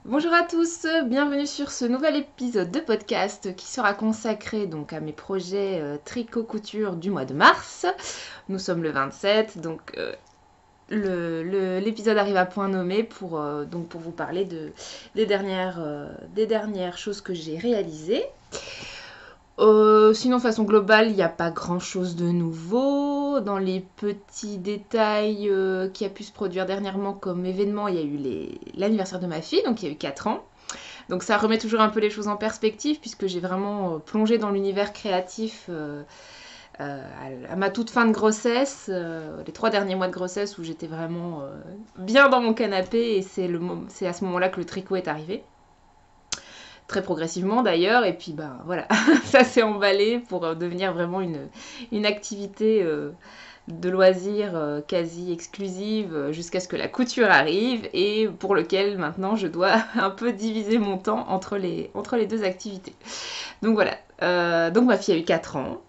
Bonjour à tous, bienvenue sur ce nouvel épisode de podcast qui sera consacré donc à mes projets tricot-couture du mois de mars. Nous sommes le 27, donc l'épisode arrive à point nommé pour vous parler des dernières choses que j'ai réalisées. Sinon, de façon globale, il n'y a pas grand chose de nouveau. Dans les petits détails qui a pu se produire dernièrement comme événement, il y a eu l'anniversaire de ma fille, donc il y a eu 4 ans. Donc ça remet toujours un peu les choses en perspective puisque j'ai vraiment plongé dans l'univers créatif à ma toute fin de grossesse, les 3 derniers mois de grossesse où j'étais vraiment bien dans mon canapé et c'est à ce moment-là que le tricot est arrivé. Très progressivement d'ailleurs, et puis ben voilà, ça s'est emballé pour devenir vraiment une activité de loisirs quasi exclusive jusqu'à ce que la couture arrive et pour lequel maintenant je dois un peu diviser mon temps entre les deux activités. Donc voilà, donc ma fille a eu 4 ans,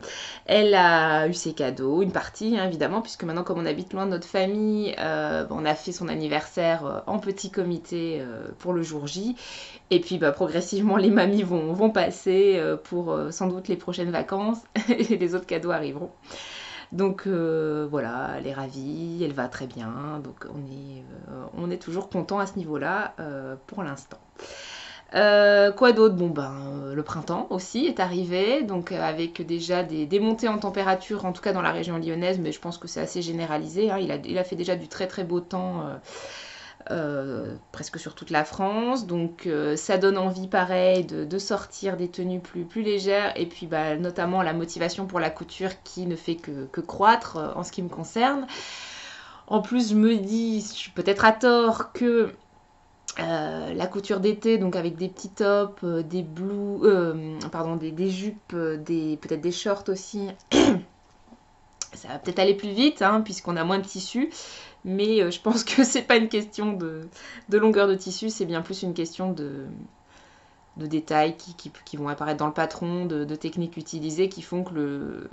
elle a eu ses cadeaux, une partie hein, évidemment, puisque maintenant comme on habite loin de notre famille, on a fait son anniversaire en petit comité pour le jour J. Et puis bah, progressivement les mamies vont passer pour sans doute les prochaines vacances et les autres cadeaux arriveront. Donc voilà, elle est ravie, elle va très bien, donc on est toujours content à ce niveau-là pour l'instant. Quoi d'autre? Bon ben le printemps aussi est arrivé, donc avec déjà des montées en température, en tout cas dans la région lyonnaise, mais je pense que c'est assez généralisé. Hein. Il a fait déjà du très très beau temps presque sur toute la France, donc ça donne envie pareil de sortir des tenues plus légères, et puis bah, notamment la motivation pour la couture qui ne fait que croître en ce qui me concerne. En plus je me dis, peut-être à tort, que la couture d'été, donc avec des petits tops, des blouses, pardon, des jupes, peut-être des shorts aussi, ça va peut-être aller plus vite, hein, puisqu'on a moins de tissu. Mais je pense que c'est pas une question de longueur de tissu, c'est bien plus une question de détails qui vont apparaître dans le patron, de techniques utilisées qui font que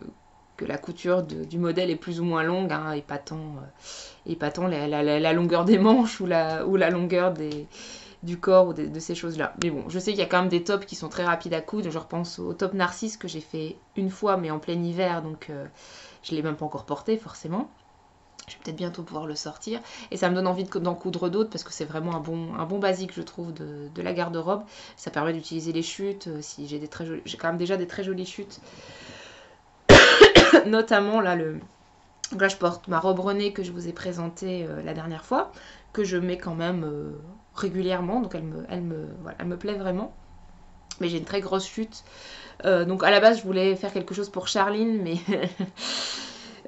la couture du modèle est plus ou moins longue, hein, et pas tant la longueur des manches ou la longueur du corps ou de ces choses-là. Mais bon, je sais qu'il y a quand même des tops qui sont très rapides à coudre. Je repense au top Narcisse que j'ai fait une fois, mais en plein hiver, donc je ne l'ai même pas encore porté forcément. Je vais peut-être bientôt pouvoir le sortir. Et ça me donne envie d'en coudre d'autres parce que c'est vraiment un bon basique, je trouve, de la garde-robe. Ça permet d'utiliser les chutes. Si j'ai quand même déjà des très jolies chutes. Notamment, là, je porte ma robe Renée que je vous ai présentée la dernière fois, que je mets quand même régulièrement. Donc, voilà, elle me plaît vraiment. Mais j'ai une très grosse chute. Donc, à la base, je voulais faire quelque chose pour Charline, mais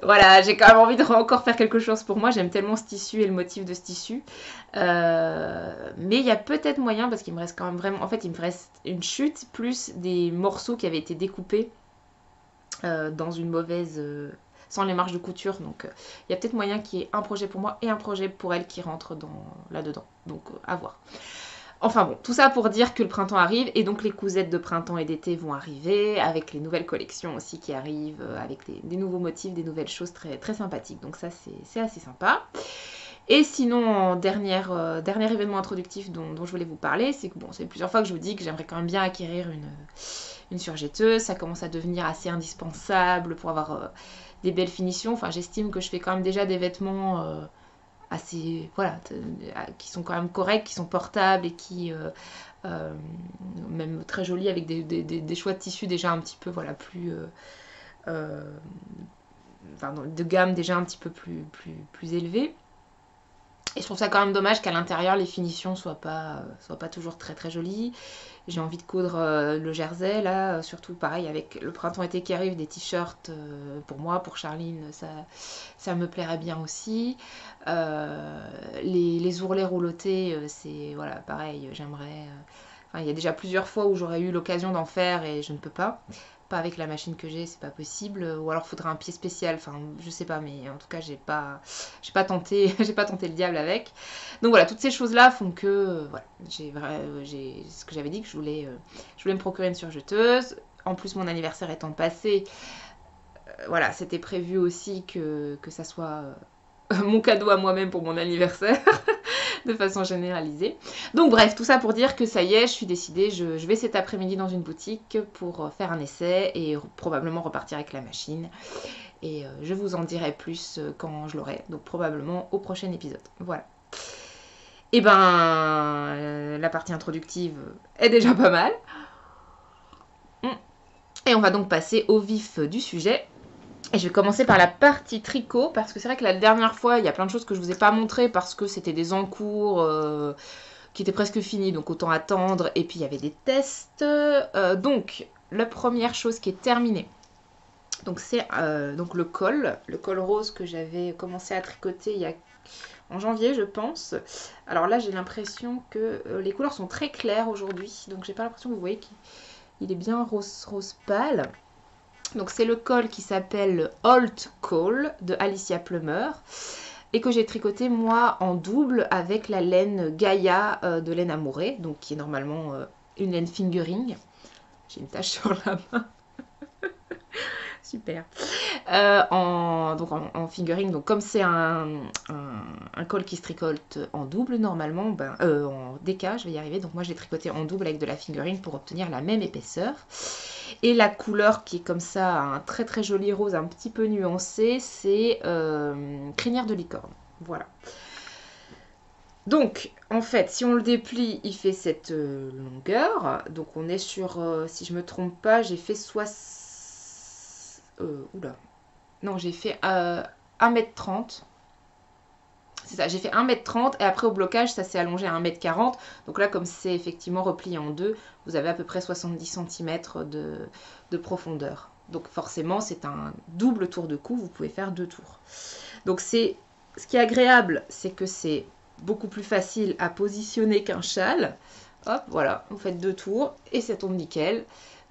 voilà, j'ai quand même envie de encore faire quelque chose pour moi. J'aime tellement ce tissu et le motif de ce tissu. Mais il y a peut-être moyen, parce qu'il me reste quand même vraiment... En fait, il me reste une chute, plus des morceaux qui avaient été découpés dans une mauvaise... sans les marges de couture. Donc, il y a peut-être moyen qu'il y ait un projet pour moi et un projet pour elle qui rentre là-dedans. Donc, à voir. Enfin bon, tout ça pour dire que le printemps arrive et donc les cousettes de printemps et d'été vont arriver avec les nouvelles collections aussi qui arrivent, avec des nouveaux motifs, des nouvelles choses très, très sympathiques. Donc ça c'est assez sympa. Et sinon, en dernier événement introductif dont je voulais vous parler, c'est que bon, c'est plusieurs fois que je vous dis que j'aimerais quand même bien acquérir une surjetteuse. Ça commence à devenir assez indispensable pour avoir des belles finitions. Enfin, j'estime que je fais quand même déjà des vêtements assez voilà qui sont quand même corrects, qui sont portables et qui même très jolis avec des choix de tissus déjà un petit peu voilà plus euh, enfin, de gamme déjà un petit peu plus élevée. Et je trouve ça quand même dommage qu'à l'intérieur les finitions soient pas toujours très très jolies. J'ai envie de coudre le jersey là, surtout pareil avec le printemps-été qui arrive, des t-shirts pour moi, pour Charline, ça me plairait bien aussi. Les ourlets roulotés, c'est voilà pareil, j'aimerais. Enfin, il y a déjà plusieurs fois où j'aurais eu l'occasion d'en faire et je ne peux pas. Pas avec la machine que j'ai, c'est pas possible. Ou alors faudrait un pied spécial. Enfin, je sais pas, mais en tout cas, j'ai pas tenté, j'ai pas tenté le diable avec. Donc voilà, toutes ces choses-là font que voilà, j'ai ce que j'avais dit que je voulais me procurer une surjeteuse. En plus, mon anniversaire étant passé, voilà, c'était prévu aussi que ça soit mon cadeau à moi-même pour mon anniversaire. de façon généralisée. Donc bref, tout ça pour dire que ça y est, je suis décidée, je vais cet après-midi dans une boutique pour faire un essai et probablement repartir avec la machine. Et je vous en dirai plus quand je l'aurai, donc probablement au prochain épisode. Voilà. Et ben, la partie introductive est déjà pas mal. Et on va donc passer au vif du sujet. Et je vais commencer par la partie tricot, parce que c'est vrai que la dernière fois, il y a plein de choses que je ne vous ai pas montrées, parce que c'était des encours qui étaient presque finis, donc autant attendre. Et puis il y avait des tests. Donc, la première chose qui est terminée, donc c'est donc le col rose que j'avais commencé à tricoter en janvier, je pense. Alors là, j'ai l'impression que les couleurs sont très claires aujourd'hui, donc j'ai pas l'impression que vous voyez qu'il est bien rose pâle. Donc c'est le col qui s'appelle Holt Cole de Alicia Plummer et que j'ai tricoté moi en double avec la laine Gaia de laine Amourée, donc qui est normalement une laine fingering. J'ai une tache sur la main. Super. En fingering, donc comme c'est un col qui se tricote en double normalement, en DK, je vais y arriver. Donc moi j'ai tricoté en double avec de la fingering pour obtenir la même épaisseur. Et la couleur qui est comme ça, un très très joli rose, un petit peu nuancé, c'est crinière de licorne. Voilà. Donc, en fait, si on le déplie, il fait cette longueur. Donc on est sur, si je me trompe pas, j'ai fait oula. Non, j'ai fait 1m30. C'est ça, j'ai fait 1m30 et après au blocage, ça s'est allongé à 1m40. Donc là, comme c'est effectivement replié en deux, vous avez à peu près 70 cm de profondeur. Donc forcément, c'est un double tour de cou, vous pouvez faire 2 tours. Donc ce qui est agréable, c'est que c'est beaucoup plus facile à positionner qu'un châle. Hop, voilà, vous faites 2 tours et ça tombe nickel.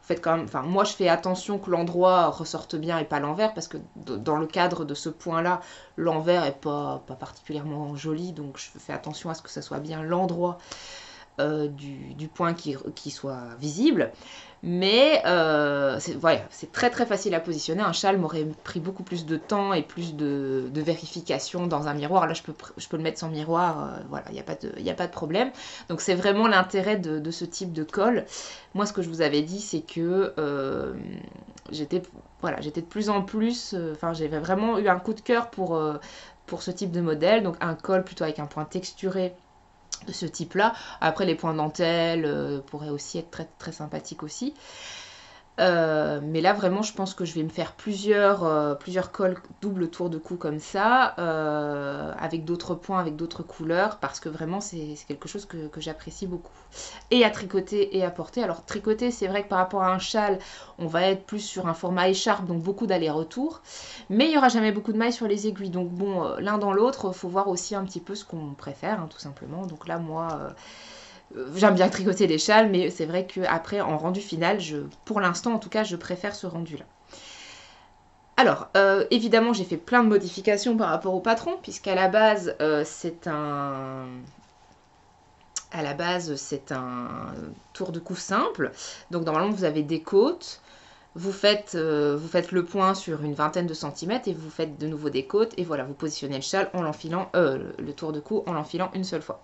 Faites quand même, enfin, moi je fais attention que l'endroit ressorte bien et pas l'envers, parce que dans le cadre de ce point-là, l'envers est pas particulièrement joli, donc je fais attention à ce que ça soit bien l'endroit du point qui soit visible. Mais c'est très très facile à positionner. Un châle m'aurait pris beaucoup plus de temps et plus de vérification dans un miroir. Là, je peux le mettre sans miroir. Voilà, il n'y a pas de problème. Donc, c'est vraiment l'intérêt de ce type de col. Moi, ce que je vous avais dit, c'est que j'étais de plus en plus... j'avais vraiment eu un coup de cœur pour ce type de modèle. Donc, un col plutôt avec un point texturé de ce type-là. Après, les points dentelle pourraient aussi être très, très sympathiques aussi. Mais là, vraiment, je pense que je vais me faire plusieurs cols double tour de cou comme ça, avec d'autres points, avec d'autres couleurs, parce que vraiment, c'est quelque chose que j'apprécie beaucoup. Et à tricoter et à porter. Alors, tricoter, c'est vrai que par rapport à un châle, on va être plus sur un format écharpe, donc beaucoup d'allers-retours. Mais il n'y aura jamais beaucoup de mailles sur les aiguilles. Donc bon, l'un dans l'autre, il faut voir aussi un petit peu ce qu'on préfère, hein, tout simplement. Donc là, moi... j'aime bien tricoter des châles, mais c'est vrai qu'après, en rendu final, pour l'instant en tout cas, je préfère ce rendu-là. Alors, évidemment, j'ai fait plein de modifications par rapport au patron, puisqu'à la base, c'est un tour de cou simple. Donc normalement, vous avez des côtes. Vous faites le point sur une vingtaine de centimètres et vous faites de nouveau des côtes. Et voilà, vous positionnez le châle en l'enfilant, le tour de cou en l'enfilant une seule fois.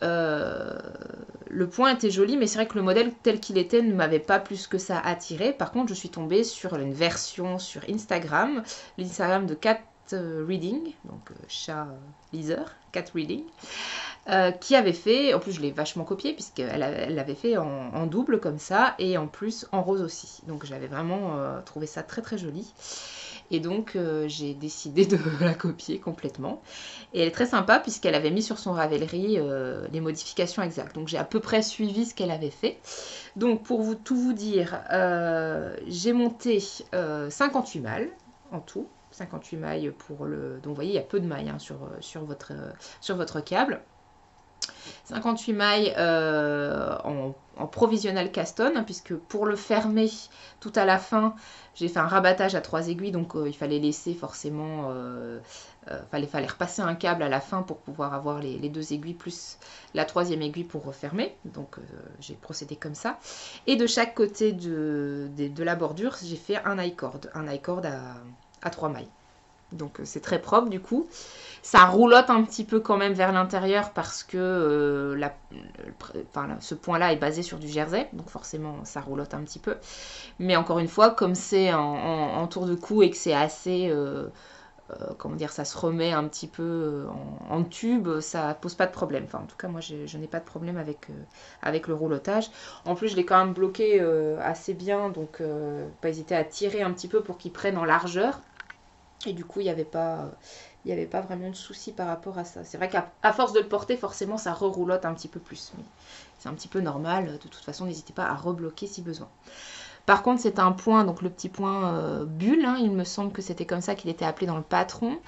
Le point était joli, mais c'est vrai que le modèle tel qu'il était ne m'avait pas plus que ça attiré. Par contre, je suis tombée sur une version sur Instagram, l'Instagram de Cat Reading, donc chat liseur, Cat Reading, qui avait fait, en plus je l'ai vachement copié puisqu'elle l'avait fait en double comme ça et en plus en rose aussi. Donc j'avais vraiment trouvé ça très très joli. Et donc, j'ai décidé de la copier complètement. Et elle est très sympa puisqu'elle avait mis sur son Ravelry les modifications exactes. Donc, j'ai à peu près suivi ce qu'elle avait fait. Donc, pour tout vous dire, j'ai monté 58 malles en tout. 58 mailles pour le... Donc, vous voyez, il y a peu de mailles hein, sur votre câble. 58 mailles en provisional cast on, hein, puisque pour le fermer tout à la fin, j'ai fait un rabattage à 3 aiguilles, donc il fallait laisser forcément, fallait repasser un câble à la fin pour pouvoir avoir les 2 aiguilles plus la 3e aiguille pour refermer. Donc j'ai procédé comme ça. Et de chaque côté de la bordure, j'ai fait un I-cord à 3 mailles. Donc c'est très propre du coup. Ça roulotte un petit peu quand même vers l'intérieur parce que ce point-là est basé sur du jersey, donc forcément ça roulotte un petit peu. Mais encore une fois, comme c'est en tour de cou et que c'est assez, comment dire, ça se remet un petit peu en tube, ça pose pas de problème. Enfin, en tout cas, moi, je n'ai pas de problème avec le roulotage. En plus, je l'ai quand même bloqué assez bien, donc pas hésiter à tirer un petit peu pour qu'il prenne en largeur. Et du coup, il n'y avait pas vraiment de souci par rapport à ça. C'est vrai qu'à force de le porter, forcément, ça reroulotte un petit peu plus. Mais c'est un petit peu normal. De toute façon, n'hésitez pas à rebloquer si besoin. Par contre, c'est un point, donc le petit point bulle, hein, il me semble que c'était comme ça qu'il était appelé dans le patron.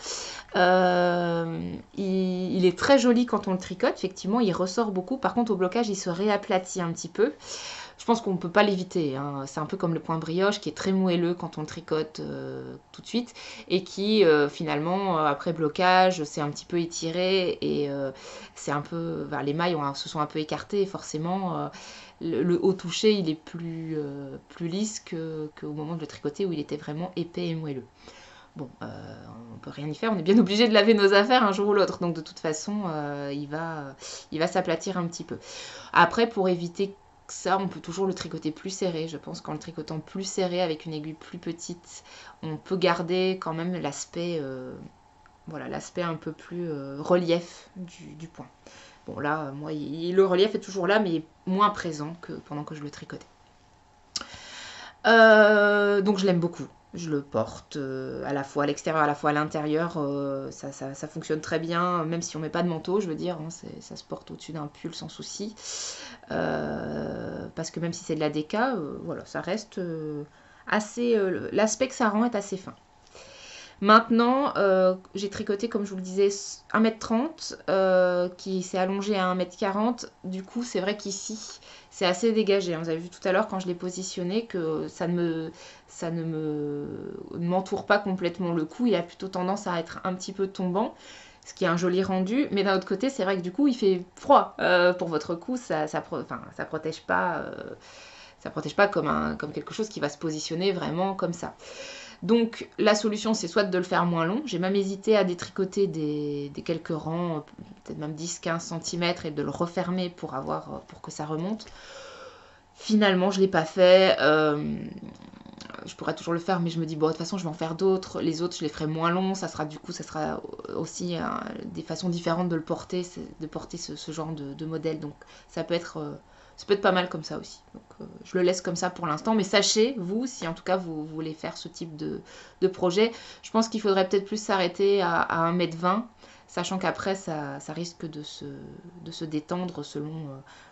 Il est très joli quand on le tricote, effectivement, il ressort beaucoup. Par contre, au blocage, il se réaplatit un petit peu. Je pense qu'on ne peut pas l'éviter, hein. C'est un peu comme le point brioche qui est très moelleux quand on le tricote tout de suite et qui finalement après blocage c'est un petit peu étiré et c'est un peu, les mailles se sont un peu écartées et forcément le haut touché il est plus lisse qu'au moment de le tricoter où il était vraiment épais et moelleux. Bon, on peut rien y faire, on est bien obligé de laver nos affaires un jour ou l'autre, donc de toute façon il va s'aplatir un petit peu. Après, pour éviter ça, on peut toujours le tricoter plus serré. Je pense qu'en le tricotant plus serré avec une aiguille plus petite, on peut garder quand même l'aspect l'aspect un peu plus relief du point. Bon là, moi, le relief est toujours là, mais moins présent que pendant que je le tricotais. Donc je l'aime beaucoup. Je le porte à la fois à l'extérieur, à la fois à l'intérieur. Ça fonctionne très bien, même si on met pas de manteau, je veux dire. Hein, ça se porte au-dessus d'un pull sans souci. Parce que même si c'est de la déca, voilà, ça reste assez... l'aspect que ça rend est assez fin. Maintenant, j'ai tricoté, comme je vous le disais, 1m30, qui s'est allongé à 1m40. Du coup, c'est vrai qu'ici, c'est assez dégagé. Vous avez vu tout à l'heure, quand je l'ai positionné, que ça ne m'entoure pas complètement le cou. Il a plutôt tendance à être un petit peu tombant, ce qui est un joli rendu. Mais d'un autre côté, c'est vrai que du coup, il fait froid. Pour votre cou, ça protège pas... ça protège pas comme quelque chose qui va se positionner vraiment comme ça. Donc la solution c'est soit de le faire moins long, j'ai même hésité à détricoter des quelques rangs, peut-être même 10-15 cm et de le refermer pour que ça remonte. Finalement je ne l'ai pas fait, je pourrais toujours le faire mais je me dis bon de toute façon je vais en faire d'autres, les autres je les ferai moins longs, ça sera aussi des façons différentes de le porter, de porter ce genre de modèle, donc ça peut être pas mal comme ça aussi. Donc je le laisse comme ça pour l'instant. Mais sachez, vous, si en tout cas vous voulez faire ce type de projet, je pense qu'il faudrait peut-être plus s'arrêter à 1m20, sachant qu'après ça risque de se détendre selon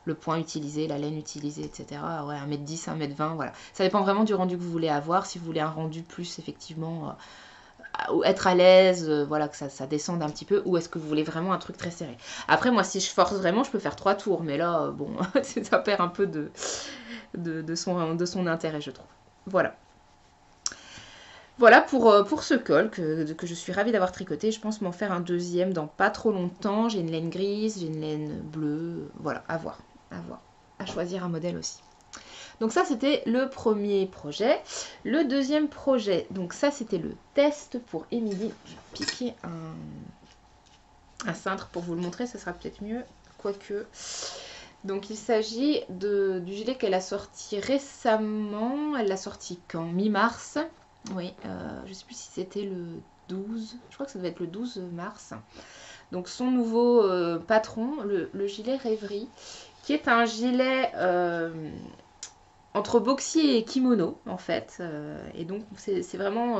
le point utilisé, la laine utilisée, etc. Ouais, 1m10, 1m20, voilà. Ça dépend vraiment du rendu que vous voulez avoir. Si vous voulez un rendu plus effectivement... être à l'aise, voilà, que ça descende un petit peu, ou est-ce que vous voulez vraiment un truc très serré. Après, moi, si je force vraiment, je peux faire 3 tours, mais là, bon, ça perd un peu de son intérêt, je trouve. Voilà. Voilà pour ce col que je suis ravie d'avoir tricoté. Je pense m'en faire un deuxième dans pas trop longtemps. J'ai une laine grise, j'ai une laine bleue, voilà, à voir, à choisir un modèle aussi. Donc ça, c'était le premier projet. Le deuxième projet, donc ça, c'était le test pour Émilie. Je vais piquer un cintre pour vous le montrer, ça sera peut-être mieux, quoique. Donc il s'agit du gilet qu'elle a sorti récemment. Elle l'a sorti quand? Mi-mars. Oui, je ne sais plus si c'était le 12. Je crois que ça devait être le 12 mars. Donc son nouveau patron, le gilet Rêverie, qui est un gilet... entre boxy et kimono en fait, et donc c'est vraiment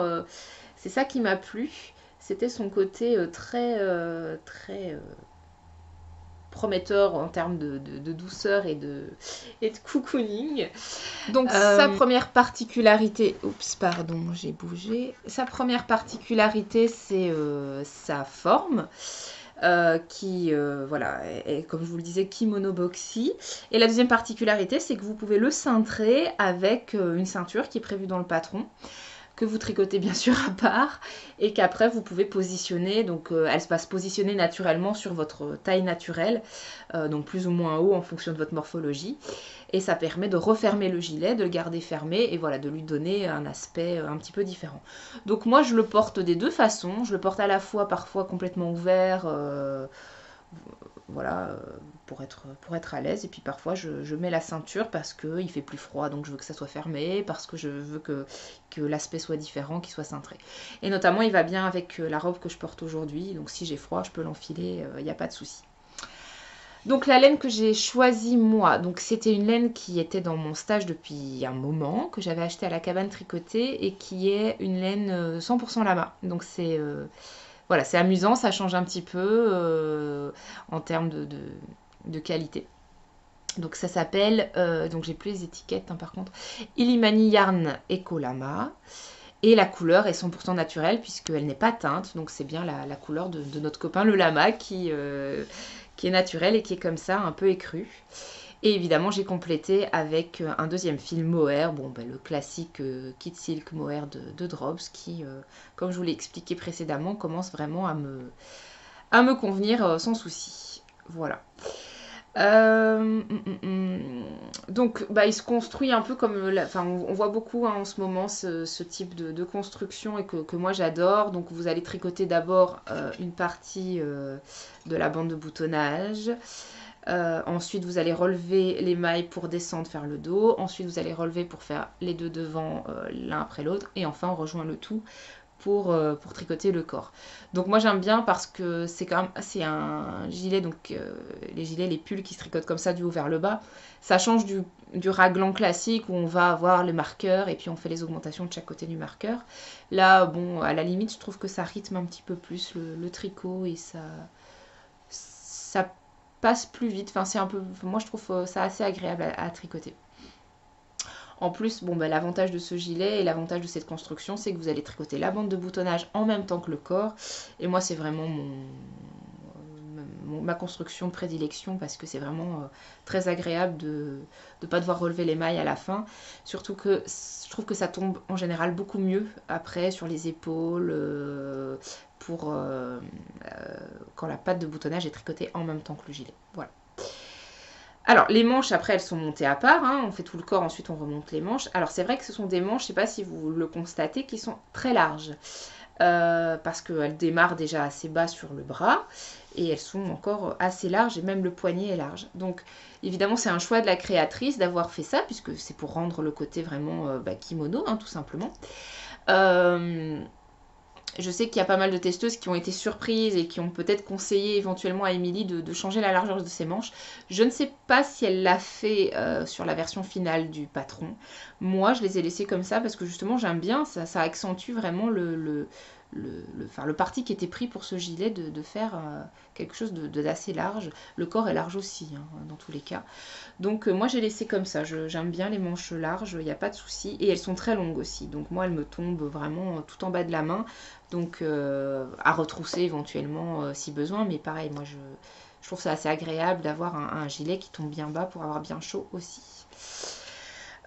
c'est ça qui m'a plu, c'était son côté très prometteur en termes de douceur et de cocooning. Donc sa première particularité, oups pardon j'ai bougé, sa première particularité c'est sa forme. Qui voilà, est, comme je vous le disais, kimono boxy. Et la deuxième particularité, c'est que vous pouvez le cintrer avec une ceinture qui est prévue dans le patron, que vous tricotez bien sûr à part et qu'après vous pouvez positionner. Donc elle va se positionner naturellement sur votre taille naturelle, donc plus ou moins haut en fonction de votre morphologie. Et ça permet de refermer le gilet, de le garder fermé et voilà, de lui donner un aspect un petit peu différent. Donc moi je le porte des deux façons. Je le porte à la fois parfois complètement ouvert, voilà, pour être à l'aise. Et puis parfois je mets la ceinture parce qu'il fait plus froid, donc je veux que ça soit fermé, parce que je veux que l'aspect soit différent, qu'il soit cintré. Et notamment il va bien avec la robe que je porte aujourd'hui, donc si j'ai froid je peux l'enfiler, il n'y a pas de souci. Donc la laine que j'ai choisie moi, donc c'était une laine qui était dans mon stage depuis un moment, que j'avais achetée à la cabane tricotée et qui est une laine 100% lama. Donc c'est voilà, c'est amusant, ça change un petit peu en termes de qualité. Donc ça s'appelle, donc j'ai plus les étiquettes par contre, Illimani Yarn Eco Lama. Et la couleur est 100% naturelle puisqu'elle n'est pas teinte, donc c'est bien la couleur de notre copain le lama qui est naturel et qui est comme ça, un peu écru. Et évidemment, j'ai complété avec un deuxième fil mohair, bon, ben, le classique Kit Silk mohair de Drops, qui, comme je vous l'ai expliqué précédemment, commence vraiment à me convenir sans souci. Voilà. Donc, bah, il se construit un peu comme... Enfin, on voit beaucoup hein, en ce moment ce type de construction et que moi j'adore. Donc, vous allez tricoter d'abord une partie de la bande de boutonnage. Ensuite, vous allez relever les mailles pour descendre, faire le dos. Ensuite, vous allez relever pour faire les deux devants l'un après l'autre. Et enfin, on rejoint le tout pour tricoter le corps. Donc moi j'aime bien parce que c'est un gilet, donc les gilets, les pulls qui se tricotent comme ça du haut vers le bas, ça change du raglan classique où on va avoir les marqueurs et puis on fait les augmentations de chaque côté du marqueur. Là, bon, à la limite, je trouve que ça rythme un petit peu plus le tricot et ça passe plus vite. Enfin, c'est un peu, moi je trouve ça assez agréable à tricoter. En plus, bon, bah, l'avantage de ce gilet et l'avantage de cette construction, c'est que vous allez tricoter la bande de boutonnage en même temps que le corps. Et moi, c'est vraiment ma construction de prédilection parce que c'est vraiment très agréable de ne pas devoir relever les mailles à la fin. Surtout que je trouve que ça tombe en général beaucoup mieux après sur les épaules quand la patte de boutonnage est tricotée en même temps que le gilet. Voilà. Alors, les manches, après, elles sont montées à part. Hein. On fait tout le corps, ensuite on remonte les manches. Alors, c'est vrai que ce sont des manches, je ne sais pas si vous le constatez, qui sont très larges. Parce qu'elles démarrent déjà assez bas sur le bras. Et elles sont encore assez larges, et même le poignet est large. Donc, évidemment, c'est un choix de la créatrice d'avoir fait ça, puisque c'est pour rendre le côté vraiment kimono, hein, tout simplement. Je sais qu'il y a pas mal de testeuses qui ont été surprises et qui ont peut-être conseillé éventuellement à Émilie de changer la largeur de ses manches. Je ne sais pas si elle l'a fait sur la version finale du patron. Moi, je les ai laissées comme ça parce que justement, j'aime bien, ça accentue vraiment le parti qui était pris pour ce gilet de faire quelque chose d'assez large. Le corps est large aussi, hein, dans tous les cas. Donc moi j'ai laissé comme ça, j'aime bien les manches larges, il n'y a pas de souci. Et elles sont très longues aussi, donc moi elles me tombent vraiment tout en bas de la main. Donc à retrousser éventuellement si besoin, mais pareil, moi je trouve ça assez agréable d'avoir un gilet qui tombe bien bas pour avoir bien chaud aussi.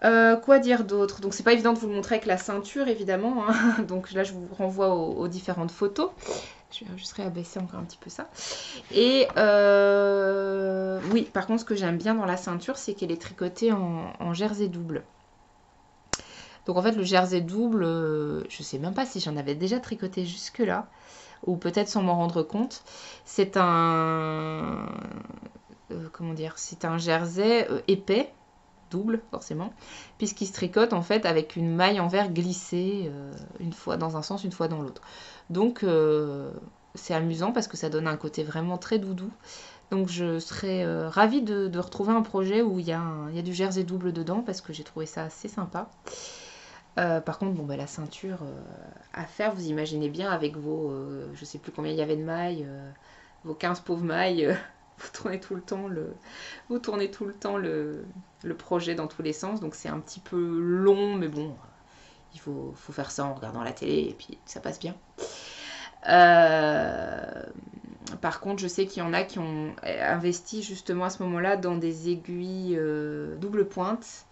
Quoi dire d'autre? Donc c'est pas évident de vous le montrer avec la ceinture évidemment, hein. Donc là je vous renvoie aux différentes photos. Je vais juste réabaisser encore un petit peu ça. Et oui, par contre ce que j'aime bien dans la ceinture, c'est qu'elle est tricotée en jersey double. Donc en fait le jersey double, je sais même pas si j'en avais déjà tricoté jusque là, ou peut-être sans m'en rendre compte. C'est un comment dire, c'est un jersey épais, double forcément, puisqu'il se tricote en fait avec une maille en verre glissée, une fois dans un sens, une fois dans l'autre. Donc c'est amusant parce que ça donne un côté vraiment très doudou. Donc je serais ravie de retrouver un projet où il y a du jersey double dedans parce que j'ai trouvé ça assez sympa. Par contre, bon, bah, la ceinture à faire, vous imaginez bien avec vos, je sais plus combien il y avait de mailles, vos 15 pauvres mailles, vous tournez tout le temps le projet dans tous les sens. Donc c'est un petit peu long, mais bon, il faut faire ça en regardant la télé et puis ça passe bien. Par contre, je sais qu'il y en a qui ont investi justement à ce moment-là dans des aiguilles double pointe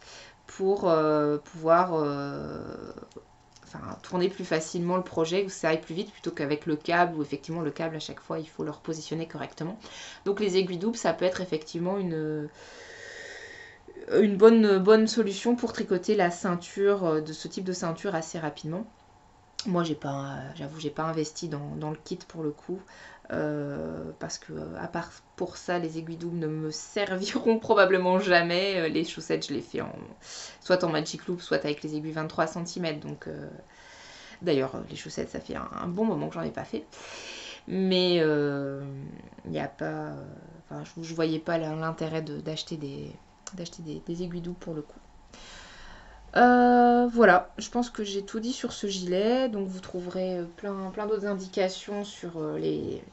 pour pouvoir tourner plus facilement le projet, que ça aille plus vite plutôt qu'avec le câble, où effectivement le câble à chaque fois il faut le repositionner correctement. Donc les aiguilles doubles, ça peut être effectivement une bonne solution pour tricoter la ceinture, de ce type de ceinture assez rapidement. Moi j'avoue j'ai pas investi dans le kit pour le coup, parce que à part pour ça les aiguilles doubles ne me serviront probablement jamais. Les chaussettes je les fais soit en Magic Loop, soit avec les aiguilles 23 cm, donc d'ailleurs les chaussettes ça fait un bon moment que j'en ai pas fait, mais il n'y a pas, je voyais pas l'intérêt d'acheter des aiguilles doubles pour le coup. Voilà, je pense que j'ai tout dit sur ce gilet, donc vous trouverez plein d'autres indications sur les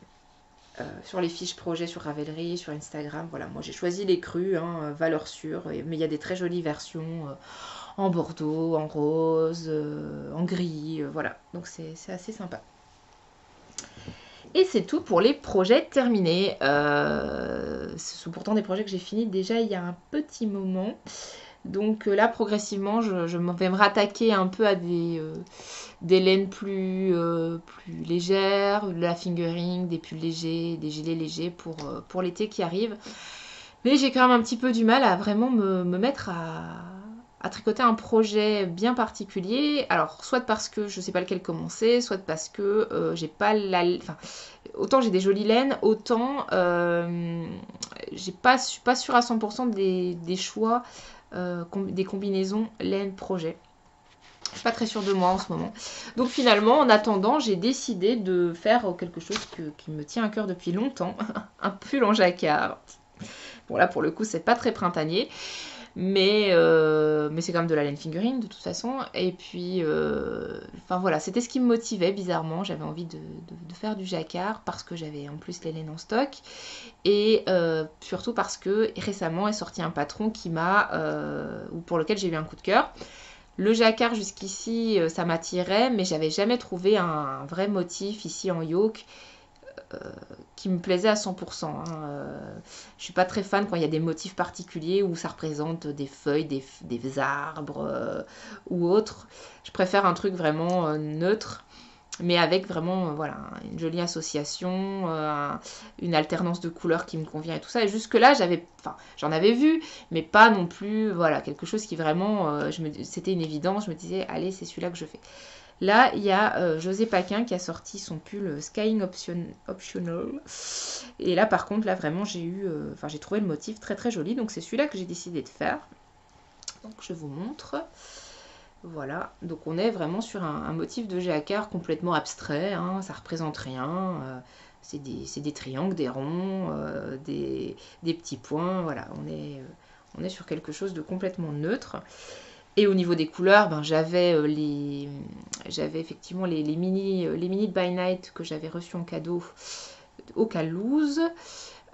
fiches projets sur Ravelry, sur Instagram. Voilà, moi j'ai choisi les crus, hein, valeur sûre, mais il y a des très jolies versions en bordeaux, en rose, en gris, voilà, donc c'est assez sympa. Et c'est tout pour les projets terminés. Ce sont pourtant des projets que j'ai finis déjà il y a un petit moment. Donc là, progressivement, je vais me rattaquer un peu à des laines plus légères, de la fingering, des pulls légers, des gilets légers pour l'été qui arrive. Mais j'ai quand même un petit peu du mal à vraiment me mettre à tricoter un projet bien particulier. Alors, soit parce que je ne sais pas lequel commencer, soit parce que j'ai pas enfin, autant j'ai des jolies laines, autant j'ai pas sûre à 100% des choix, des combinaisons laine projet. Je suis pas très sûre de moi en ce moment. Donc finalement, en attendant, j'ai décidé de faire quelque chose qui me tient à cœur depuis longtemps. Un pull en jacquard. Bon là, pour le coup, c'est pas très printanier. Mais c'est quand même de la laine fingering de toute façon. Et puis, enfin voilà, c'était ce qui me motivait bizarrement. J'avais envie de faire du jacquard parce que j'avais en plus les laines en stock. Et surtout parce que récemment est sorti un patron pour lequel j'ai eu un coup de cœur. Le jacquard jusqu'ici, ça m'attirait, mais j'avais jamais trouvé un vrai motif ici en yoke qui me plaisait à 100%. Je suis pas très fan quand il y a des motifs particuliers où ça représente des feuilles, des arbres ou autres. Je préfère un truc vraiment neutre, mais avec vraiment voilà, une jolie association, une alternance de couleurs qui me convient et tout ça. Et jusque-là, j'en avais vu, mais pas non plus voilà, quelque chose qui vraiment, c'était une évidence. Je me disais, allez, c'est celui-là que je fais. Là, il y a José Paquin qui a sorti son pull Skying Optional. Et là, par contre, là, vraiment, j'ai trouvé le motif très très joli. Donc, c'est celui-là que j'ai décidé de faire. Donc, je vous montre. Voilà. Donc, on est vraiment sur un motif de jacquard complètement abstrait. Hein, ça représente rien. C'est des triangles, des ronds, des petits points. Voilà. On est sur quelque chose de complètement neutre. Et au niveau des couleurs, j'avais effectivement les mini de By Night que j'avais reçus en cadeau au Calouse.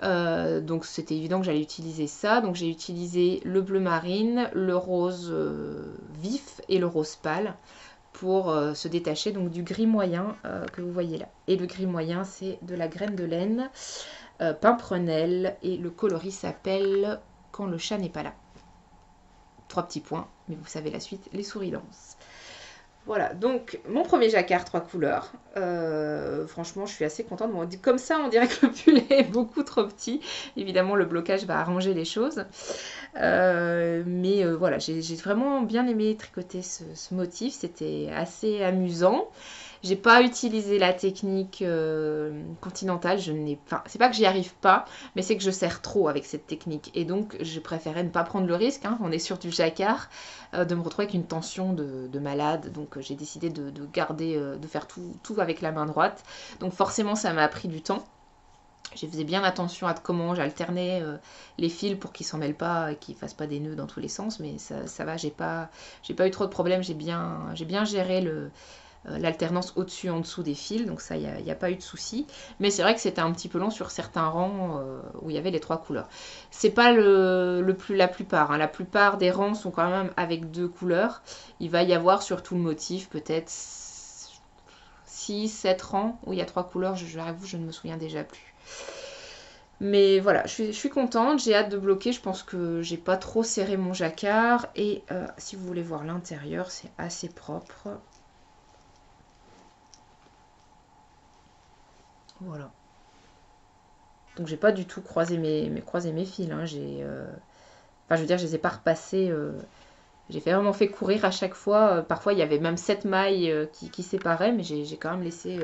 Donc c'était évident que j'allais utiliser ça. Donc j'ai utilisé le bleu marine, le rose vif et le rose pâle pour se détacher donc du gris moyen que vous voyez là. Et le gris moyen, c'est de la graine de laine pimprenelle et le coloris s'appelle Quand le chat n'est pas là. 3 petits points, mais vous savez la suite, les souris dansent. Voilà, donc mon premier jacquard 3 couleurs. Franchement, je suis assez contente. Bon, comme ça, on dirait que le pull est beaucoup trop petit. Évidemment, le blocage va arranger les choses. Mais voilà, j'ai vraiment bien aimé tricoter ce motif. C'était assez amusant. J'ai pas utilisé la technique continentale. C'est pas que j'y arrive pas, mais c'est que je serre trop avec cette technique. Et donc, je préférais ne pas prendre le risque. Hein, on est sur du jacquard, de me retrouver avec une tension de malade. Donc, j'ai décidé de garder, de faire tout avec la main droite. Donc, forcément, ça m'a pris du temps. Je faisais bien attention à comment j'alternais les fils pour qu'ils s'en mêlent pas et qu'ils fassent pas des nœuds dans tous les sens. Mais ça va, j'ai pas eu trop de problèmes. J'ai bien géré l'alternance au-dessus, en dessous des fils, donc ça, il n'y a pas eu de souci. Mais c'est vrai que c'était un petit peu long sur certains rangs où il y avait les 3 couleurs. C'est pas la plupart. Hein. La plupart des rangs sont quand même avec 2 couleurs. Il va y avoir sur tout le motif peut-être 6, 7 rangs où il y a 3 couleurs. J'avoue, je ne me souviens déjà plus. Mais voilà, je suis contente, j'ai hâte de bloquer. Je pense que j'ai pas trop serré mon jacquard. Et si vous voulez voir l'intérieur, c'est assez propre. Voilà. Donc j'ai pas du tout croisé mes fils. Hein. Enfin, je veux dire, je les ai pas repassés. J'ai vraiment fait courir à chaque fois. Parfois, il y avait même 7 mailles qui séparaient, mais j'ai quand même laissé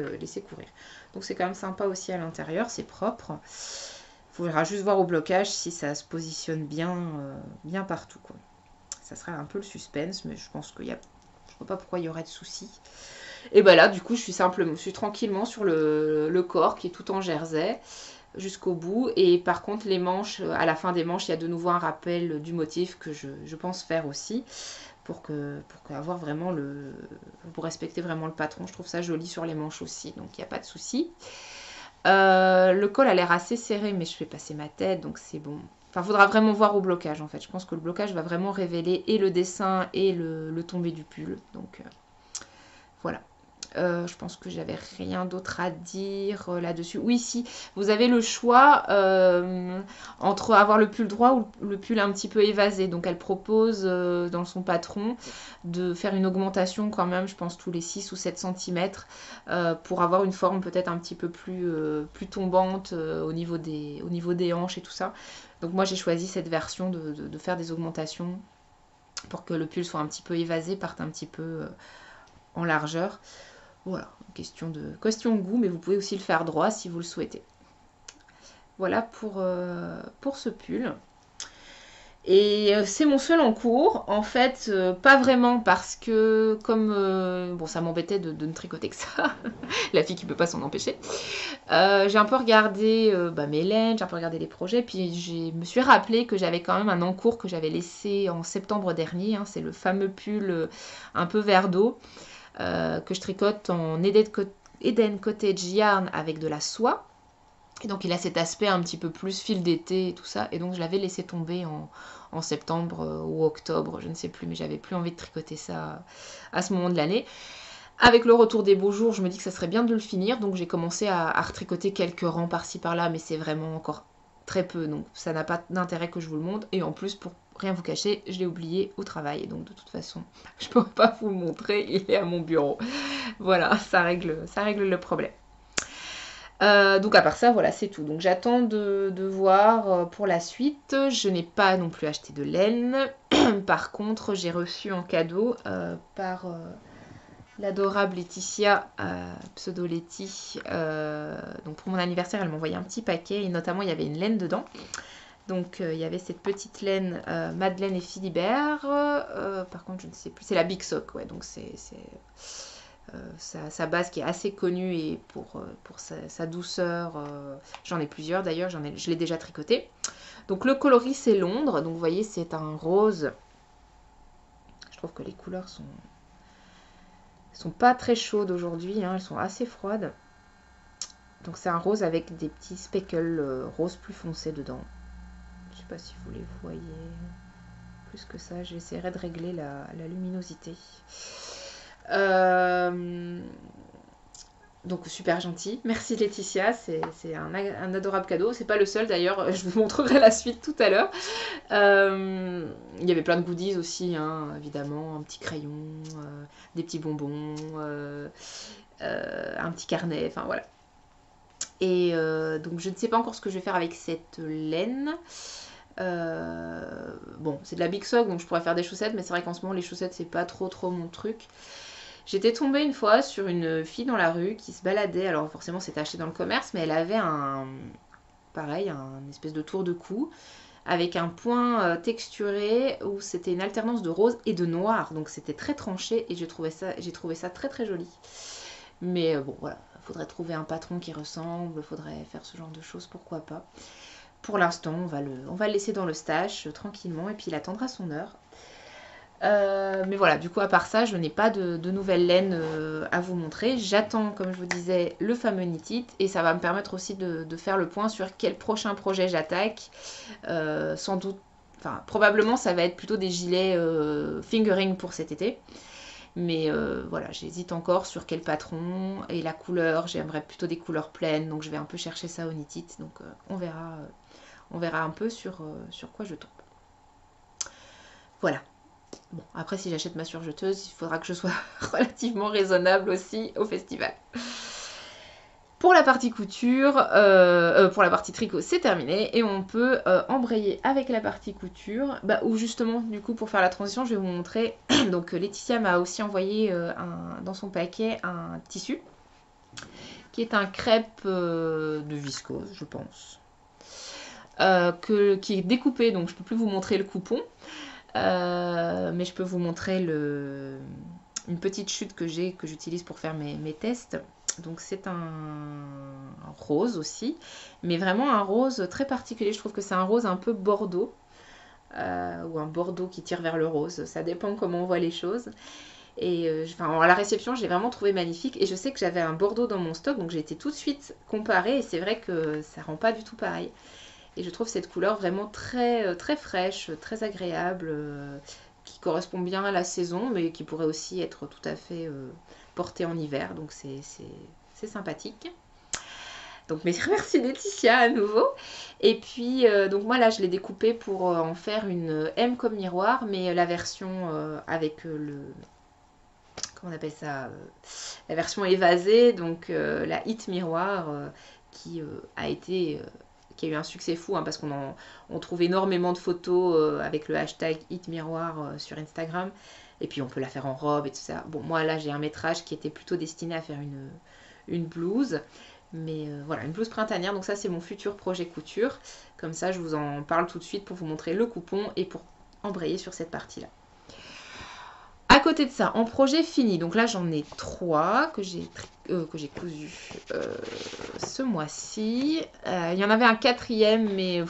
courir. Donc c'est quand même sympa aussi à l'intérieur, c'est propre. Il faudra juste voir au blocage si ça se positionne bien partout, quoi. Ça serait un peu le suspense, mais je pense qu'il y a... Je vois pas pourquoi il y aurait de soucis. Et ben là, du coup, je suis tranquillement sur le corps qui est tout en jersey jusqu'au bout. Et par contre, les manches, à la fin des manches, il y a de nouveau un rappel du motif que je pense faire aussi pour avoir vraiment pour respecter vraiment le patron. Je trouve ça joli sur les manches aussi, donc il n'y a pas de souci. Le col a l'air assez serré, mais je fais passer ma tête, donc c'est bon. Enfin, faudra vraiment voir au blocage en fait. Je pense que le blocage va vraiment révéler et le dessin et le tombé du pull. Donc voilà. Je pense que j'avais rien d'autre à dire là-dessus. Oui, si, vous avez le choix entre avoir le pull droit ou le pull un petit peu évasé. Donc elle propose dans son patron de faire une augmentation quand même, je pense tous les 6 ou 7 cm pour avoir une forme peut-être un petit peu plus tombante au niveau des hanches et tout ça. Donc moi j'ai choisi cette version de faire des augmentations pour que le pull soit un petit peu évasé, parte un petit peu en largeur. Voilà, question de goût, mais vous pouvez aussi le faire droit si vous le souhaitez. Voilà pour ce pull. Et c'est mon seul en cours. En fait, pas vraiment parce que comme... bon, ça m'embêtait de ne tricoter que ça. La fille qui peut pas s'en empêcher. J'ai un peu regardé mes laines, j'ai un peu regardé les projets. Puis je me suis rappelé que j'avais quand même un encours que j'avais laissé en septembre dernier. Hein, c'est le fameux pull un peu vert d'eau. Que je tricote en Eden Cottage Yarn avec de la soie. Et donc il a cet aspect un petit peu plus fil d'été et tout ça. Et donc je l'avais laissé tomber en septembre ou octobre, je ne sais plus, mais j'avais plus envie de tricoter ça à ce moment de l'année. Avec le retour des beaux jours, je me dis que ça serait bien de le finir. Donc j'ai commencé à retricoter quelques rangs par-ci par-là, mais c'est vraiment encore très peu. Donc ça n'a pas d'intérêt que je vous le montre. Et en plus, pour rien vous cacher, je l'ai oublié au travail. Donc de toute façon, je ne pourrais pas vous le montrer. Il est à mon bureau. Voilà, ça règle le problème. Donc à part ça, voilà, c'est tout. Donc j'attends de voir pour la suite. Je n'ai pas non plus acheté de laine. Par contre, j'ai reçu en cadeau par l'adorable Laetitia, pseudo Letty. Donc pour mon anniversaire, elle m'a envoyé un petit paquet et notamment il y avait une laine dedans. Donc il y avait cette petite laine Madeleine et Philibert. Par contre, je ne sais plus. C'est la Big Sock, ouais. Donc c'est sa base qui est assez connue et pour sa douceur. J'en ai plusieurs d'ailleurs, je l'ai déjà tricoté. Donc le coloris c'est Londres. Donc vous voyez, c'est un rose. Je trouve que les couleurs sont pas très chaudes aujourd'hui, hein, elles sont assez froides. Donc c'est un rose avec des petits speckles rose plus foncés dedans. Je sais pas si vous les voyez plus que ça. J'essaierai de régler la luminosité. Donc super gentil. Merci Laetitia, c'est un adorable cadeau. C'est pas le seul d'ailleurs, je vous montrerai la suite tout à l'heure. Il y avait plein de goodies aussi, hein, évidemment. Un petit crayon, des petits bonbons, un petit carnet, enfin voilà. Et donc je ne sais pas encore ce que je vais faire avec cette laine. Bon, c'est de la Big Sock, donc je pourrais faire des chaussettes, mais c'est vrai qu'en ce moment les chaussettes c'est pas trop mon truc. J'étais tombée une fois sur une fille dans la rue qui se baladait, alors forcément c'était acheté dans le commerce, mais elle avait un espèce de tour de cou avec un point texturé où c'était une alternance de rose et de noir, donc c'était très tranché et j'ai trouvé ça très joli. Mais bon voilà, il faudrait trouver un patron qui ressemble, il faudrait faire ce genre de choses, pourquoi pas. Pour l'instant, on va le laisser dans le stash tranquillement et puis il attendra son heure. Mais voilà, du coup, à part ça, je n'ai pas de nouvelles laines à vous montrer. J'attends, comme je vous disais, le fameux Knit It et ça va me permettre aussi de faire le point sur quel prochain projet j'attaque. Sans doute, enfin, probablement, ça va être plutôt des gilets fingering pour cet été. Mais voilà, j'hésite encore sur quel patron et la couleur. J'aimerais plutôt des couleurs pleines, donc je vais un peu chercher ça au Knit It. Donc on verra un peu sur quoi je tombe. Voilà. Bon, après, si j'achète ma surjeteuse, il faudra que je sois relativement raisonnable aussi au festival. Pour la partie couture, pour la partie tricot, c'est terminé et on peut embrayer avec la partie couture. Ou justement, du coup, pour faire la transition, je vais vous montrer. Donc, Laetitia m'a aussi envoyé dans son paquet un tissu qui est un crêpe de viscose, je pense, qui est découpé. Donc, je peux plus vous montrer le coupon, mais je peux vous montrer une petite chute que j'utilise pour faire mes tests. Donc c'est un rose aussi, mais vraiment un rose très particulier. Je trouve que c'est un rose un peu bordeaux, ou un bordeaux qui tire vers le rose. Ça dépend comment on voit les choses. Et à la réception, je l'ai vraiment trouvé magnifique. Et je sais que j'avais un bordeaux dans mon stock, donc j'ai été tout de suite comparée. Et c'est vrai que ça rend pas du tout pareil. Et je trouve cette couleur vraiment très, très fraîche, très agréable, qui correspond bien à la saison, mais qui pourrait aussi être tout à fait portée en hiver. Donc c'est sympathique. Donc merci Laetitia à nouveau. Et puis donc moi là je l'ai découpé pour en faire une M comme miroir, mais la version avec comment on appelle ça, la version évasée, donc la hit miroir qui a eu un succès fou, hein, parce on trouve énormément de photos avec le hashtag #hitmiroir sur Instagram. Et puis on peut la faire en robe et tout ça. Bon, moi là j'ai un métrage qui était plutôt destiné à faire une blouse. Mais voilà, une blouse printanière. Donc ça c'est mon futur projet couture. Comme ça je vous en parle tout de suite pour vous montrer le coupon et pour embrayer sur cette partie-là. À côté de ça, en projet fini, donc là j'en ai 3 que j'ai cousu ce mois-ci. Il y en avait un 4e, mais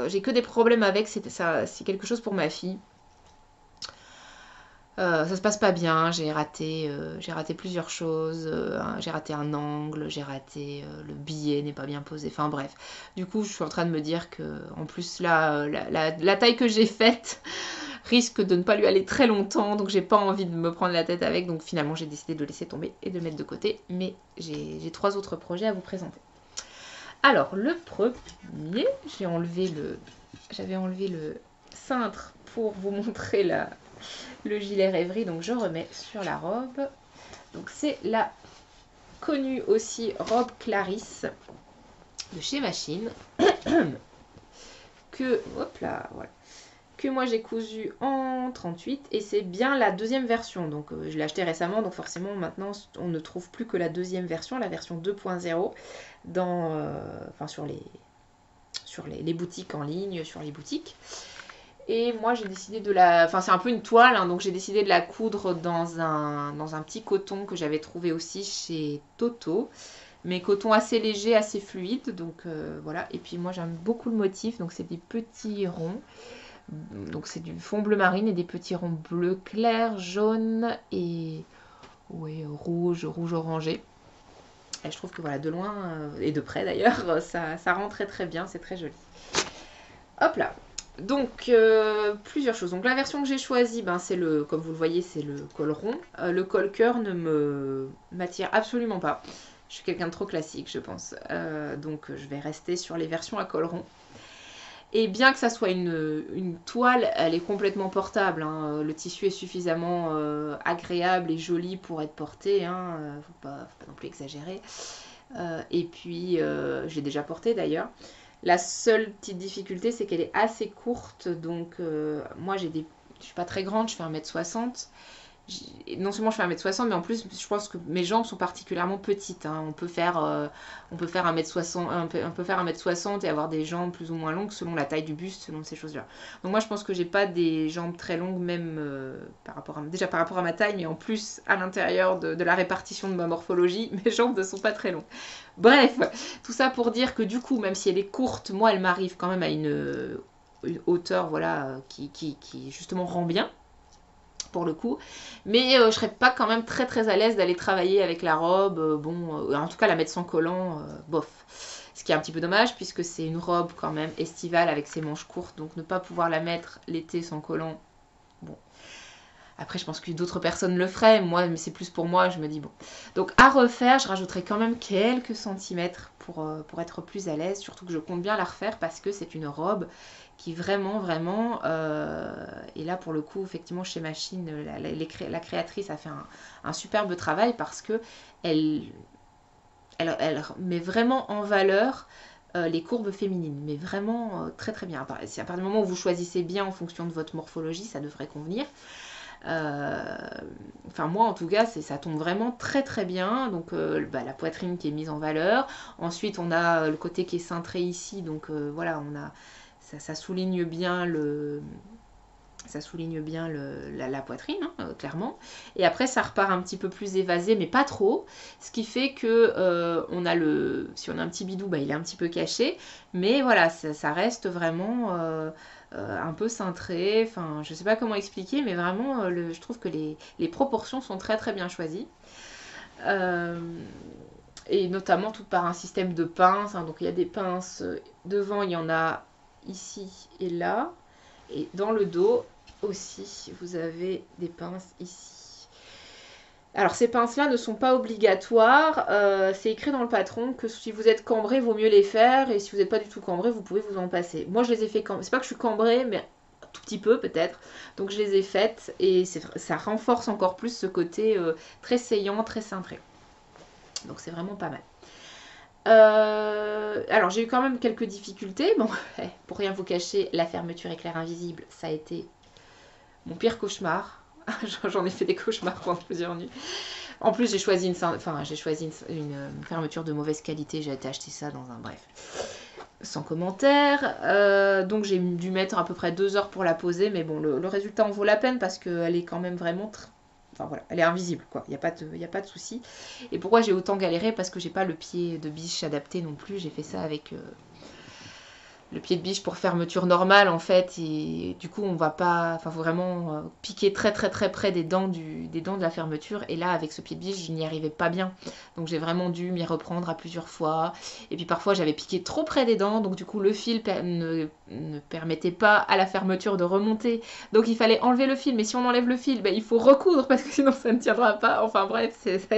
j'ai que des problèmes avec. C'est quelque chose pour ma fille. Ça se passe pas bien, j'ai raté plusieurs choses, j'ai raté un angle, j'ai raté le billet n'est pas bien posé, enfin bref. Du coup, je suis en train de me dire que, en plus là, la taille que j'ai faite risque de ne pas lui aller très longtemps, donc j'ai pas envie de me prendre la tête avec, donc finalement j'ai décidé de le laisser tomber et de le mettre de côté, mais j'ai 3 autres projets à vous présenter. Alors, le premier, j'avais enlevé le cintre pour vous montrer le gilet rêverie, donc je remets sur la robe. Donc c'est la connue aussi robe Clarisse de chez Machine que, hop là, voilà, que moi j'ai cousu en 38 et c'est bien la deuxième version. Donc je l'ai acheté récemment, donc forcément maintenant on ne trouve plus que la deuxième version, la version 2.0 sur les boutiques en ligne, sur les boutiques. Et moi j'ai décidé c'est un peu une toile, hein, donc j'ai décidé de la coudre dans un petit coton que j'avais trouvé aussi chez Toto. Mais coton assez léger, assez fluide, donc voilà. Et puis moi j'aime beaucoup le motif, donc c'est des petits ronds. Donc c'est du fond bleu marine et des petits ronds bleu clair, jaune et rouge orangé. Et je trouve que voilà, de loin et de près d'ailleurs, ça rend très très bien, c'est très joli. Hop là. Donc plusieurs choses. Donc la version que j'ai choisie, c'est comme vous le voyez, c'est le col rond. Le col cœur ne m'attire absolument pas. Je suis quelqu'un de trop classique, je pense. Donc je vais rester sur les versions à col rond. Et bien que ça soit une toile, elle est complètement portable, hein. Le tissu est suffisamment agréable et joli pour être porté, hein. Faut pas non plus exagérer. Et puis je l'ai déjà porté d'ailleurs. La seule petite difficulté, c'est qu'elle est assez courte. Donc, moi, je suis pas très grande, je fais 1m60. Non seulement je fais 1m60, mais en plus, je pense que mes jambes sont particulièrement petites, hein. On peut faire 1m60, on peut faire 1m60 et avoir des jambes plus ou moins longues selon la taille du buste, selon ces choses-là. Donc moi, je pense que j'ai pas des jambes très longues, même par rapport à ma taille, mais en plus, à l'intérieur de la répartition de ma morphologie, mes jambes ne sont pas très longues. Bref, tout ça pour dire que du coup, même si elle est courte, moi, elle m'arrive quand même à une hauteur, voilà, qui justement rend bien, pour le coup, mais je serais pas quand même très très à l'aise d'aller travailler avec la robe, en tout cas la mettre sans collant, bof. Ce qui est un petit peu dommage puisque c'est une robe quand même estivale avec ses manches courtes, donc ne pas pouvoir la mettre l'été sans collant, bon. Après, je pense que d'autres personnes le feraient, moi, mais c'est plus pour moi, je me dis bon. Donc à refaire, je rajouterai quand même quelques centimètres pour être plus à l'aise, surtout que je compte bien la refaire parce que c'est une robe qui vraiment, et là pour le coup, effectivement, chez Machine, la créatrice a fait un superbe travail parce que elle elle met vraiment en valeur les courbes féminines, mais vraiment très très bien. C'est à partir du moment où vous choisissez bien en fonction de votre morphologie, ça devrait convenir. Enfin moi en tout cas ça tombe vraiment très très bien. Donc la poitrine qui est mise en valeur, ensuite on a le côté qui est cintré ici, donc voilà, on a ça souligne bien la poitrine, hein, clairement. Et après, ça repart un petit peu plus évasé, mais pas trop. Ce qui fait que si on a un petit bidou, il est un petit peu caché. Mais voilà, ça reste vraiment un peu cintré. Enfin, je sais pas comment expliquer, mais vraiment, je trouve que les proportions sont très très bien choisies. Et notamment tout par un système de pinces. Hein. Donc il y a des pinces devant, il y en a ici et là. Et dans le dos aussi, vous avez des pinces ici. Alors ces pinces-là ne sont pas obligatoires. C'est écrit dans le patron que si vous êtes cambré, il vaut mieux les faire. Et si vous n'êtes pas du tout cambré, vous pouvez vous en passer. Moi, je les ai fait cambrer. C'est pas que je suis cambrée, mais un tout petit peu peut-être. Donc je les ai faites et ça renforce encore plus ce côté très saillant, très cintré. Donc c'est vraiment pas mal. Alors j'ai eu quand même quelques difficultés. Bon, pour rien vous cacher, la fermeture éclair invisible, ça a été mon pire cauchemar. J'en ai fait des cauchemars pendant plusieurs nuits. En plus, j'ai choisi une fermeture de mauvaise qualité. J'ai été acheter ça dans un bref. Sans commentaire. Donc j'ai dû mettre à peu près 2 heures pour la poser. Mais bon, le résultat en vaut la peine parce qu'elle est quand même vraiment enfin voilà, elle est invisible quoi, il n'y a pas de souci. Et pourquoi j'ai autant galéré? Parce que j'ai pas le pied de biche adapté non plus, j'ai fait ça avec le pied de biche pour fermeture normale en fait, et du coup on va pas, enfin faut vraiment piquer très très très près des dents de la fermeture, et là avec ce pied de biche je n'y arrivais pas bien, donc j'ai vraiment dû m'y reprendre à plusieurs fois, et puis parfois j'avais piqué trop près des dents, donc du coup le fil ne permettait pas à la fermeture de remonter, donc il fallait enlever le fil, mais si on enlève le fil, il faut recoudre parce que sinon ça ne tiendra pas, enfin bref, ça a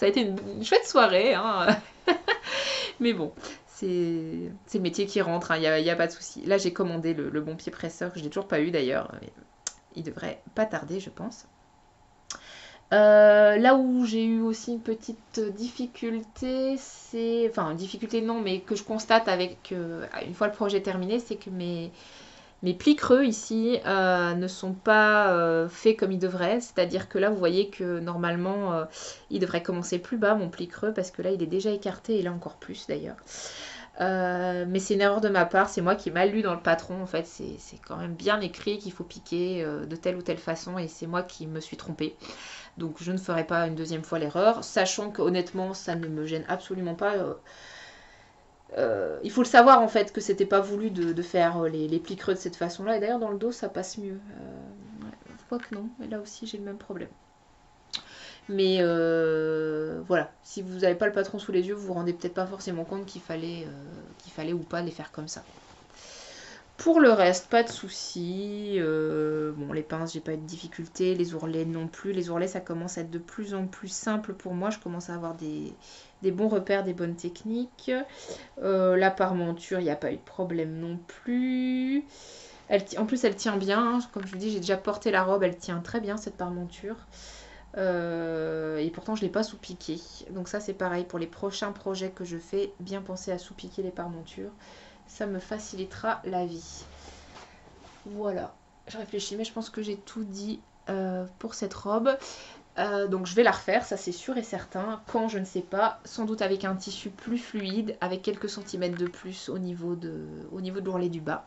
été une chouette soirée, hein. Mais bon, c'est le métier qui rentre, il n'y a pas de souci. Là, j'ai commandé le bon pied presseur, que je n'ai toujours pas eu d'ailleurs. Mais il devrait pas tarder, je pense. Là où j'ai eu aussi une petite difficulté, c'est... Enfin, difficulté non, mais que je constate avec... une fois le projet terminé, c'est que mes plis creux ici ne sont pas faits comme ils devraient. C'est-à-dire que là, vous voyez que normalement, il devrait commencer plus bas, mon pli creux, parce que là, il est déjà écarté, et là encore plus d'ailleurs. Mais c'est une erreur de ma part, c'est moi qui ai mal lu dans le patron, en fait, c'est quand même bien écrit qu'il faut piquer de telle ou telle façon, et c'est moi qui me suis trompée. Donc je ne ferai pas une deuxième fois l'erreur, sachant que honnêtement, ça ne me gêne absolument pas. Il faut le savoir en fait que c'était pas voulu de faire les plis creux de cette façon-là. Et d'ailleurs dans le dos ça passe mieux. Je crois que non, mais là aussi j'ai le même problème. Mais voilà, si vous n'avez pas le patron sous les yeux, vous vous rendez peut-être pas forcément compte qu'il fallait ou pas les faire comme ça. Pour le reste, pas de soucis. Bon, les pinces, j'ai pas eu de difficulté. Les ourlets non plus. Les ourlets, ça commence à être de plus en plus simple pour moi. Je commence à avoir des bons repères, des bonnes techniques. La parmenture, il n'y a pas eu de problème non plus. En plus, elle tient bien. Hein. Comme je vous dis, j'ai déjà porté la robe. Elle tient très bien, cette parmenture. Et pourtant, je ne l'ai pas sous-piqué. Donc ça, c'est pareil. Pour les prochains projets que je fais, bien penser à sous-piquer les parmentures. Ça me facilitera la vie. Voilà, je réfléchis, mais je pense que j'ai tout dit pour cette robe. Donc je vais la refaire, ça c'est sûr et certain. Quand, je ne sais pas, sans doute avec un tissu plus fluide, avec quelques centimètres de plus au niveau de l'ourlet du bas.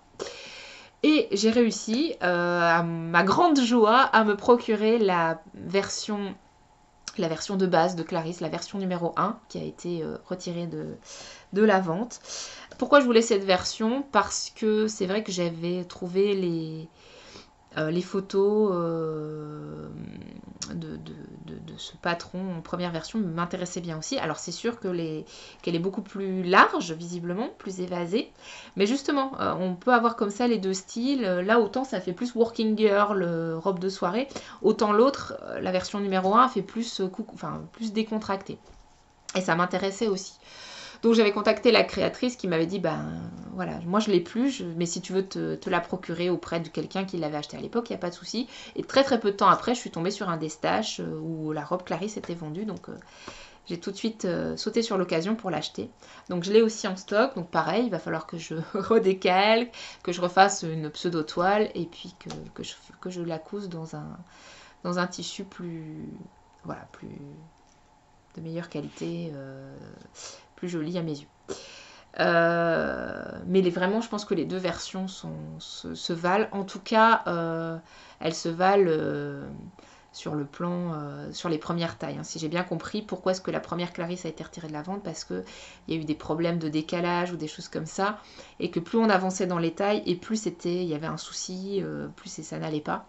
Et j'ai réussi, à ma grande joie, à me procurer la version de base de Clarisse, la version numéro 1, qui a été retirée de la vente. Pourquoi je voulais cette version? Parce que c'est vrai que j'avais trouvé les photos de ce patron en première version m'intéressaient bien aussi. Alors c'est sûr qu'elle est beaucoup plus large, visiblement, plus évasée. Mais justement, on peut avoir comme ça les deux styles. Là, autant ça fait plus working girl, robe de soirée. Autant l'autre, la version numéro 1, fait plus, plus décontractée. Et ça m'intéressait aussi. Donc j'avais contacté la créatrice qui m'avait dit, voilà, moi je l'ai plus, mais si tu veux te la procurer auprès de quelqu'un qui l'avait acheté à l'époque, il n'y a pas de souci. Et très très peu de temps après, je suis tombée sur un des stash où la robe Clarisse était vendue, donc j'ai tout de suite sauté sur l'occasion pour l'acheter. Donc je l'ai aussi en stock, donc pareil, il va falloir que je redécalque, que je refasse une pseudo-toile et puis que je la couse dans un tissu plus, voilà, plus de meilleure qualité, plus joli à mes yeux. Mais vraiment, je pense que les deux versions se valent. En tout cas, elles se valent sur le plan, sur les premières tailles. Hein. Si j'ai bien compris, pourquoi est-ce que la première Clarisse a été retirée de la vente? Parce qu'il y a eu des problèmes de décalage ou des choses comme ça. Et que plus on avançait dans les tailles, et plus il y avait un souci, plus ça n'allait pas.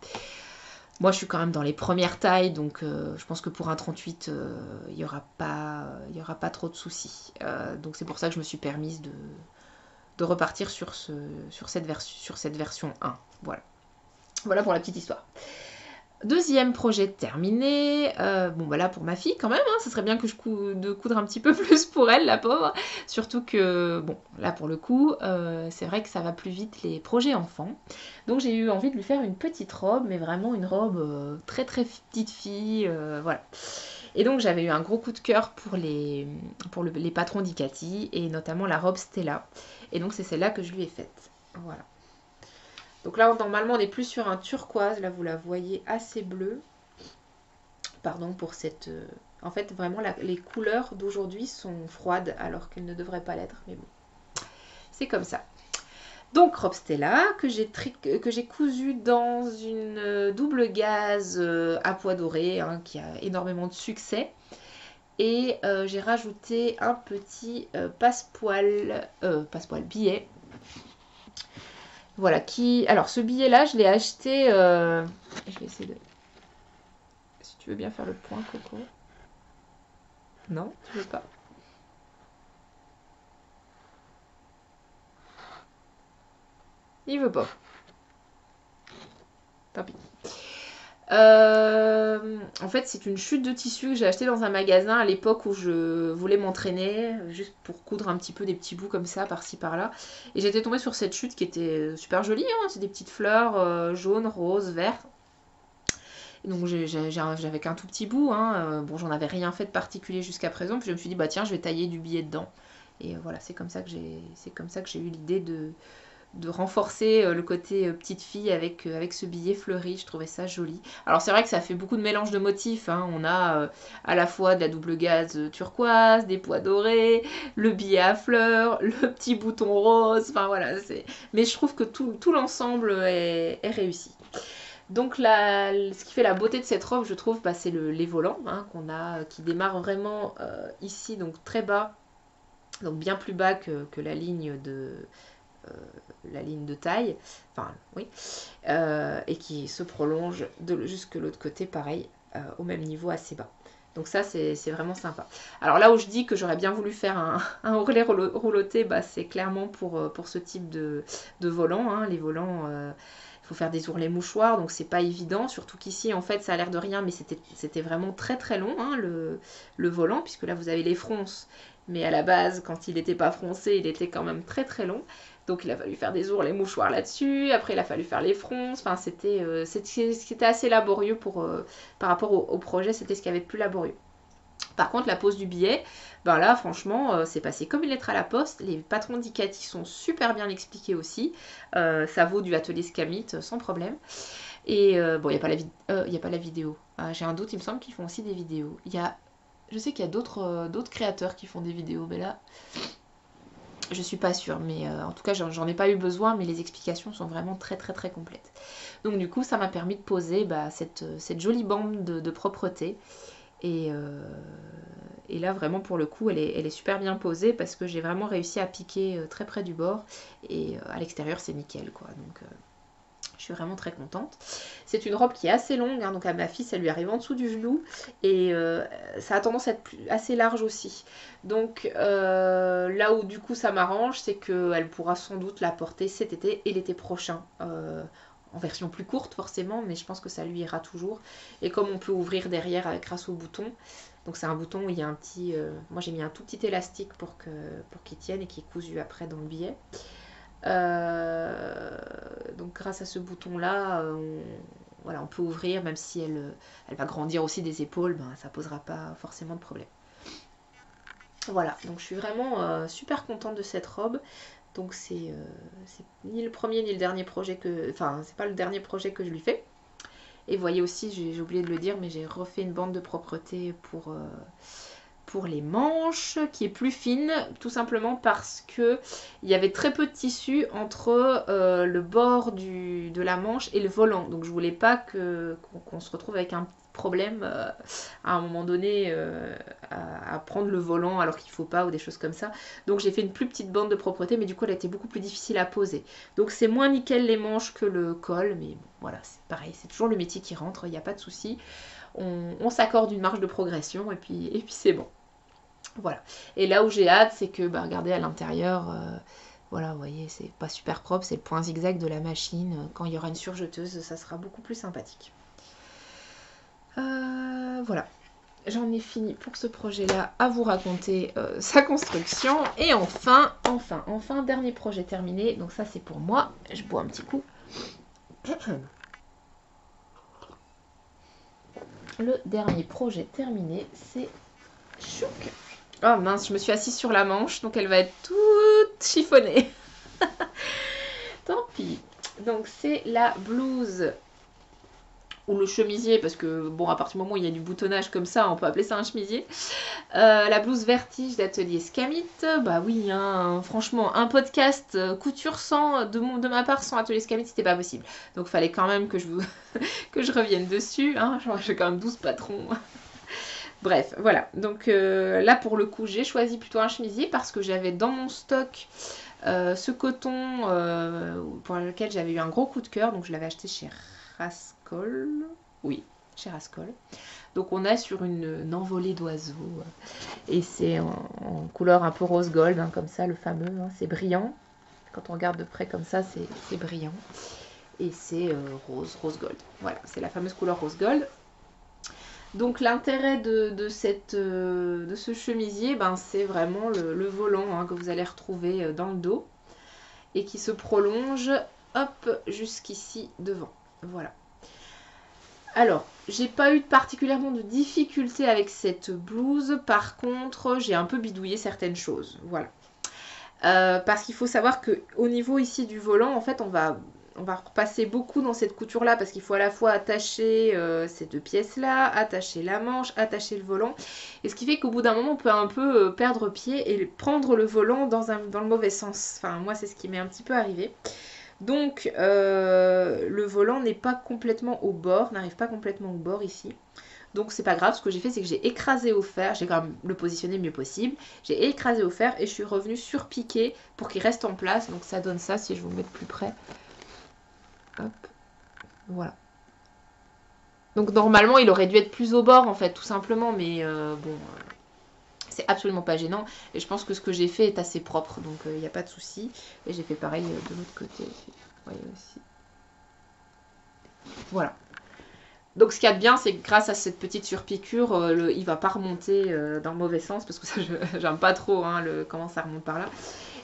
Moi, je suis quand même dans les premières tailles, donc je pense que pour un 38, il n'y aura pas trop de soucis. Donc c'est pour ça que je me suis permise de repartir sur cette version 1. Voilà. Voilà pour la petite histoire. Deuxième projet terminé. Bon, bah là, pour ma fille, quand même, hein, ça serait bien que je coudre un petit peu plus pour elle, la pauvre. Surtout que, bon, là, pour le coup, c'est vrai que ça va plus vite les projets enfants. Donc, j'ai eu envie de lui faire une petite robe, mais vraiment une robe très, très petite fille. Voilà. Et donc, j'avais eu un gros coup de cœur pour les patrons d'Icati, et notamment la robe Stella. Et donc, c'est celle-là que je lui ai faite. Voilà. Donc là, normalement, on est plus sur un turquoise. Là, vous la voyez assez bleue. Pardon pour cette... En fait, vraiment, les couleurs d'aujourd'hui sont froides, alors qu'elles ne devraient pas l'être. Mais bon, c'est comme ça. Donc, robe Stella, que j'ai cousu dans une double gaze à pois doré, hein, qui a énormément de succès. Et j'ai rajouté un petit passepoil billet. Voilà, alors ce billet-là, je l'ai acheté... Je vais essayer de... Si tu veux bien faire le point, Coco. Non, tu veux pas. Il veut pas. Tant pis. En fait, c'est une chute de tissu que j'ai acheté dans un magasin à l'époque où je voulais m'entraîner, juste pour coudre un petit peu des petits bouts comme ça, par-ci par-là. Et j'étais tombée sur cette chute qui était super jolie, hein. C'est des petites fleurs jaunes, roses, vertes. Et donc j'avais qu'un tout petit bout, hein. Bon, j'en avais rien fait de particulier jusqu'à présent, puis je me suis dit, bah tiens, je vais tailler du billet dedans. Et voilà, c'est comme ça que j'ai eu l'idée de renforcer le côté petite fille avec ce billet fleuri. Je trouvais ça joli. Alors c'est vrai que ça fait beaucoup de mélange de motifs, hein. On a à la fois de la double gaze turquoise, des pois dorés, le billet à fleurs, le petit bouton rose, enfin voilà. Mais je trouve que tout l'ensemble est réussi. Donc ce qui fait la beauté de cette robe, je trouve, bah, c'est les volants, hein, qui démarrent vraiment ici, donc très bas, donc bien plus bas que la ligne de taille, enfin oui, et qui se prolonge jusque l'autre côté, pareil, au même niveau, assez bas. Donc ça, c'est vraiment sympa. Alors là où je dis que j'aurais bien voulu faire un ourlet rouloté, bah, c'est clairement pour ce type de volant, hein. Les volants... il faut faire des ourlets mouchoirs, donc c'est pas évident, surtout qu'ici en fait ça a l'air de rien, mais c'était vraiment très très long, hein, le volant, puisque là vous avez les fronces, mais à la base quand il n'était pas froncé, il était quand même très très long. Donc il a fallu faire des ourlets mouchoirs là-dessus, après il a fallu faire les fronces, enfin c'était assez laborieux par rapport au projet, c'était ce qu'il y avait de plus laborieux. Par contre, la pose du billet, ben là, franchement, c'est passé comme une lettre à la poste. Les patrons d'Icati sont super bien expliqués aussi. Ça vaut du atelier Scamit sans problème. Et bon, il n'y a pas la vidéo. J'ai un doute, il me semble qu'ils font aussi des vidéos. Je sais qu'il y a d'autres créateurs qui font des vidéos, mais là, je suis pas sûre. Mais en tout cas, j'en ai pas eu besoin, mais les explications sont vraiment très très très complètes. Donc du coup, ça m'a permis de poser cette jolie bande de propreté. Et là, vraiment, pour le coup, elle est super bien posée parce que j'ai vraiment réussi à piquer très près du bord. Et à l'extérieur, c'est nickel, quoi. Donc, je suis vraiment très contente. C'est une robe qui est assez longue, hein, donc à ma fille, ça lui arrive en dessous du genou. Et ça a tendance à être assez large aussi. Donc, là où, du coup, ça m'arrange, c'est qu'elle pourra sans doute la porter cet été et l'été prochain. En version plus courte forcément, mais je pense que ça lui ira toujours. Et comme on peut ouvrir derrière grâce au bouton, donc c'est un bouton où il y a un petit... moi j'ai mis un tout petit élastique pour qu'il tienne et qu'il est cousu après dans le billet. Donc grâce à ce bouton là, on peut ouvrir, même si elle va grandir aussi des épaules, ben, ça posera pas forcément de problème. Voilà, donc je suis vraiment super contente de cette robe. Donc c'est ni le premier ni le dernier projet que... Enfin, c'est pas le dernier projet que je lui fais. Et vous voyez aussi, j'ai oublié de le dire, mais j'ai refait une bande de propreté pour les manches, qui est plus fine, tout simplement parce que il y avait très peu de tissu entre le bord de la manche et le volant. Donc je voulais pas qu'on se retrouve avec un problème à un moment donné à prendre le volant alors qu'il faut pas ou des choses comme ça. Donc j'ai fait une plus petite bande de propreté, mais du coup elle a été beaucoup plus difficile à poser. Donc c'est moins nickel les manches que le col, mais bon, voilà, c'est pareil, c'est toujours le métier qui rentre, il n'y a pas de souci. On s'accorde une marge de progression et puis c'est bon. Voilà. Et là où j'ai hâte, c'est que, bah, regardez à l'intérieur, voilà, vous voyez, c'est pas super propre, c'est le point zigzag de la machine. Quand il y aura une surjeteuse, ça sera beaucoup plus sympathique. Voilà. J'en ai fini pour ce projet-là à vous raconter sa construction. Et enfin, dernier projet terminé. Donc ça, c'est pour moi. Je bois un petit coup. Le dernier projet terminé, c'est Chouk. Oh mince, je me suis assise sur la manche, donc elle va être toute chiffonnée. Tant pis. Donc c'est la blouse ou le chemisier, parce que bon, à partir du moment où il y a du boutonnage comme ça, on peut appeler ça un chemisier. La blouse Vertige d'Atelier Scamit. Bah oui, hein, franchement, un podcast couture sans de ma part sans Atelier Scamit, c'était pas possible. Donc il fallait quand même que je revienne dessus. Hein. J'ai quand même 12 patrons. Bref, voilà. Donc là, pour le coup, j'ai choisi plutôt un chemisier parce que j'avais dans mon stock ce coton pour lequel j'avais eu un gros coup de cœur. Donc je l'avais acheté chez Rascol. Oui, chez Rascol. Donc on a sur une envolée d'oiseaux. Et c'est en couleur un peu rose gold, hein, comme ça, le fameux. Hein, c'est brillant. Quand on regarde de près comme ça, c'est brillant. Et c'est rose gold. Voilà, c'est la fameuse couleur rose gold. Donc l'intérêt de ce chemisier, ben, c'est vraiment le volant hein, que vous allez retrouver dans le dos et qui se prolonge hop jusqu'ici devant. Voilà. Alors, j'ai pas eu particulièrement de difficultés avec cette blouse. Par contre, j'ai un peu bidouillé certaines choses. Voilà. Parce qu'il faut savoir qu'au niveau ici du volant, en fait, on va repasser beaucoup dans cette couture là parce qu'il faut à la fois attacher ces deux pièces là, attacher la manche, attacher le volant, et ce qui fait qu'au bout d'un moment on peut un peu perdre pied et prendre le volant dans le mauvais sens. Enfin moi c'est ce qui m'est un petit peu arrivé. Donc le volant n'est pas complètement au bord, n'arrive pas complètement au bord ici. Donc c'est pas grave, ce que j'ai fait c'est que j'ai écrasé au fer, j'ai quand même le positionné le mieux possible, j'ai écrasé au fer et je suis revenue surpiquer pour qu'il reste en place. Donc ça donne ça si je vous mets de plus près. Hop, voilà. Donc normalement il aurait dû être plus au bord en fait tout simplement, mais bon, c'est absolument pas gênant. Et je pense que ce que j'ai fait est assez propre, donc il n'y a pas de souci. Et j'ai fait pareil de l'autre côté aussi. Vous voyez aussi. Voilà. Donc ce qu'il y a de bien, c'est que grâce à cette petite surpiqûre, il va pas remonter dans le mauvais sens, parce que ça, j'aime pas trop hein, comment ça remonte par là.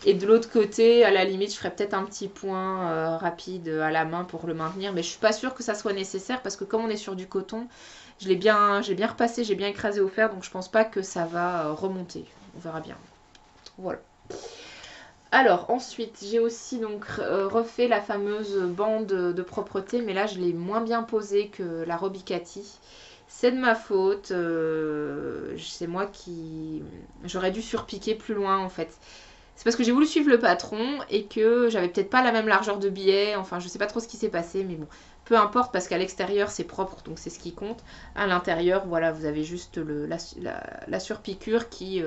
Et de l'autre côté, à la limite, je ferais peut-être un petit point rapide à la main pour le maintenir, mais je suis pas sûre que ça soit nécessaire, parce que comme on est sur du coton, j'ai bien repassé, j'ai bien écrasé au fer, donc je pense pas que ça va remonter. On verra bien. Voilà. Alors ensuite j'ai aussi donc refait la fameuse bande de propreté, mais là je l'ai moins bien posée que la Robicati. C'est de ma faute, c'est moi qui... J'aurais dû surpiquer plus loin en fait. C'est parce que j'ai voulu suivre le patron et que j'avais peut-être pas la même largeur de billet, enfin je sais pas trop ce qui s'est passé, mais bon, peu importe parce qu'à l'extérieur c'est propre donc c'est ce qui compte. À l'intérieur, voilà, vous avez juste la surpiqûre qui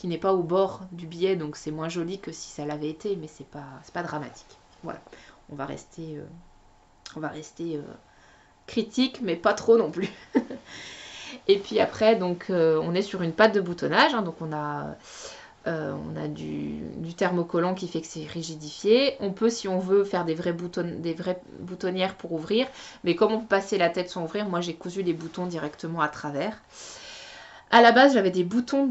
n'est pas au bord du billet, donc c'est moins joli que si ça l'avait été, mais c'est pas dramatique. Voilà, on va rester critique, mais pas trop non plus. Et puis après, donc on est sur une pâte de boutonnage, hein, donc on a du thermocollant qui fait que c'est rigidifié. On peut, si on veut, faire des vraies boutonnières pour ouvrir. Mais comme on peut passer la tête sans ouvrir, moi j'ai cousu les boutons directement à travers. À la base, j'avais des boutons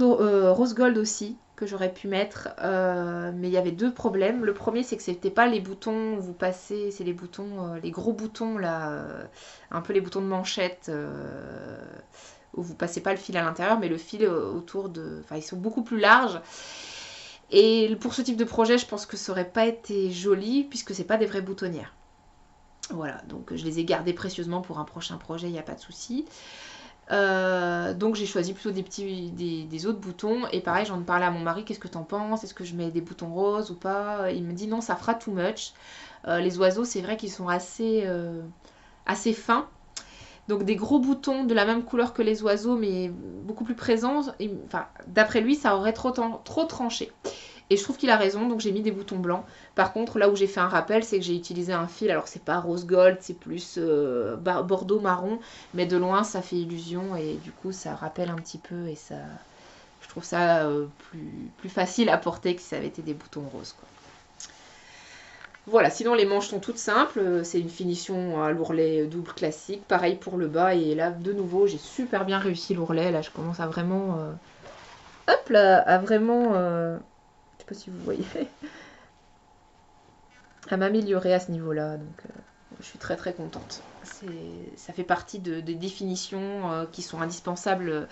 rose gold aussi que j'aurais pu mettre. Mais il y avait deux problèmes. Le premier, c'est que c'était pas les boutons où vous passez, c'est les boutons, les gros boutons là, un peu les boutons de manchette. où vous passez pas le fil à l'intérieur, mais le fil autour de... Enfin, ils sont beaucoup plus larges. Et pour ce type de projet, je pense que ça aurait pas été joli, puisque c'est pas des vraies boutonnières. Voilà, donc je les ai gardées précieusement pour un prochain projet, il n'y a pas de souci. Donc j'ai choisi plutôt des autres boutons. Et pareil, j'en parlais à mon mari, qu'est-ce que t'en penses? Est-ce que je mets des boutons roses ou pas? Il me dit non, ça fera too much. Les oiseaux, c'est vrai qu'ils sont assez fins. Donc des gros boutons de la même couleur que les oiseaux, mais beaucoup plus présents. Enfin, d'après lui, ça aurait trop tranché. Et je trouve qu'il a raison, donc j'ai mis des boutons blancs. Par contre, là où j'ai fait un rappel, c'est que j'ai utilisé un fil. Alors c'est pas rose gold, c'est plus bordeaux marron, mais de loin ça fait illusion et du coup ça rappelle un petit peu et ça, je trouve ça plus facile à porter que si ça avait été des boutons roses, quoi. Voilà, sinon les manches sont toutes simples, c'est une finition à l'ourlet double classique, pareil pour le bas, et là de nouveau j'ai super bien réussi l'ourlet, là je commence à vraiment, hop là, à vraiment, je sais pas si vous voyez, à m'améliorer à ce niveau-là, donc je suis très très contente. Ça fait partie des définitions qui sont indispensables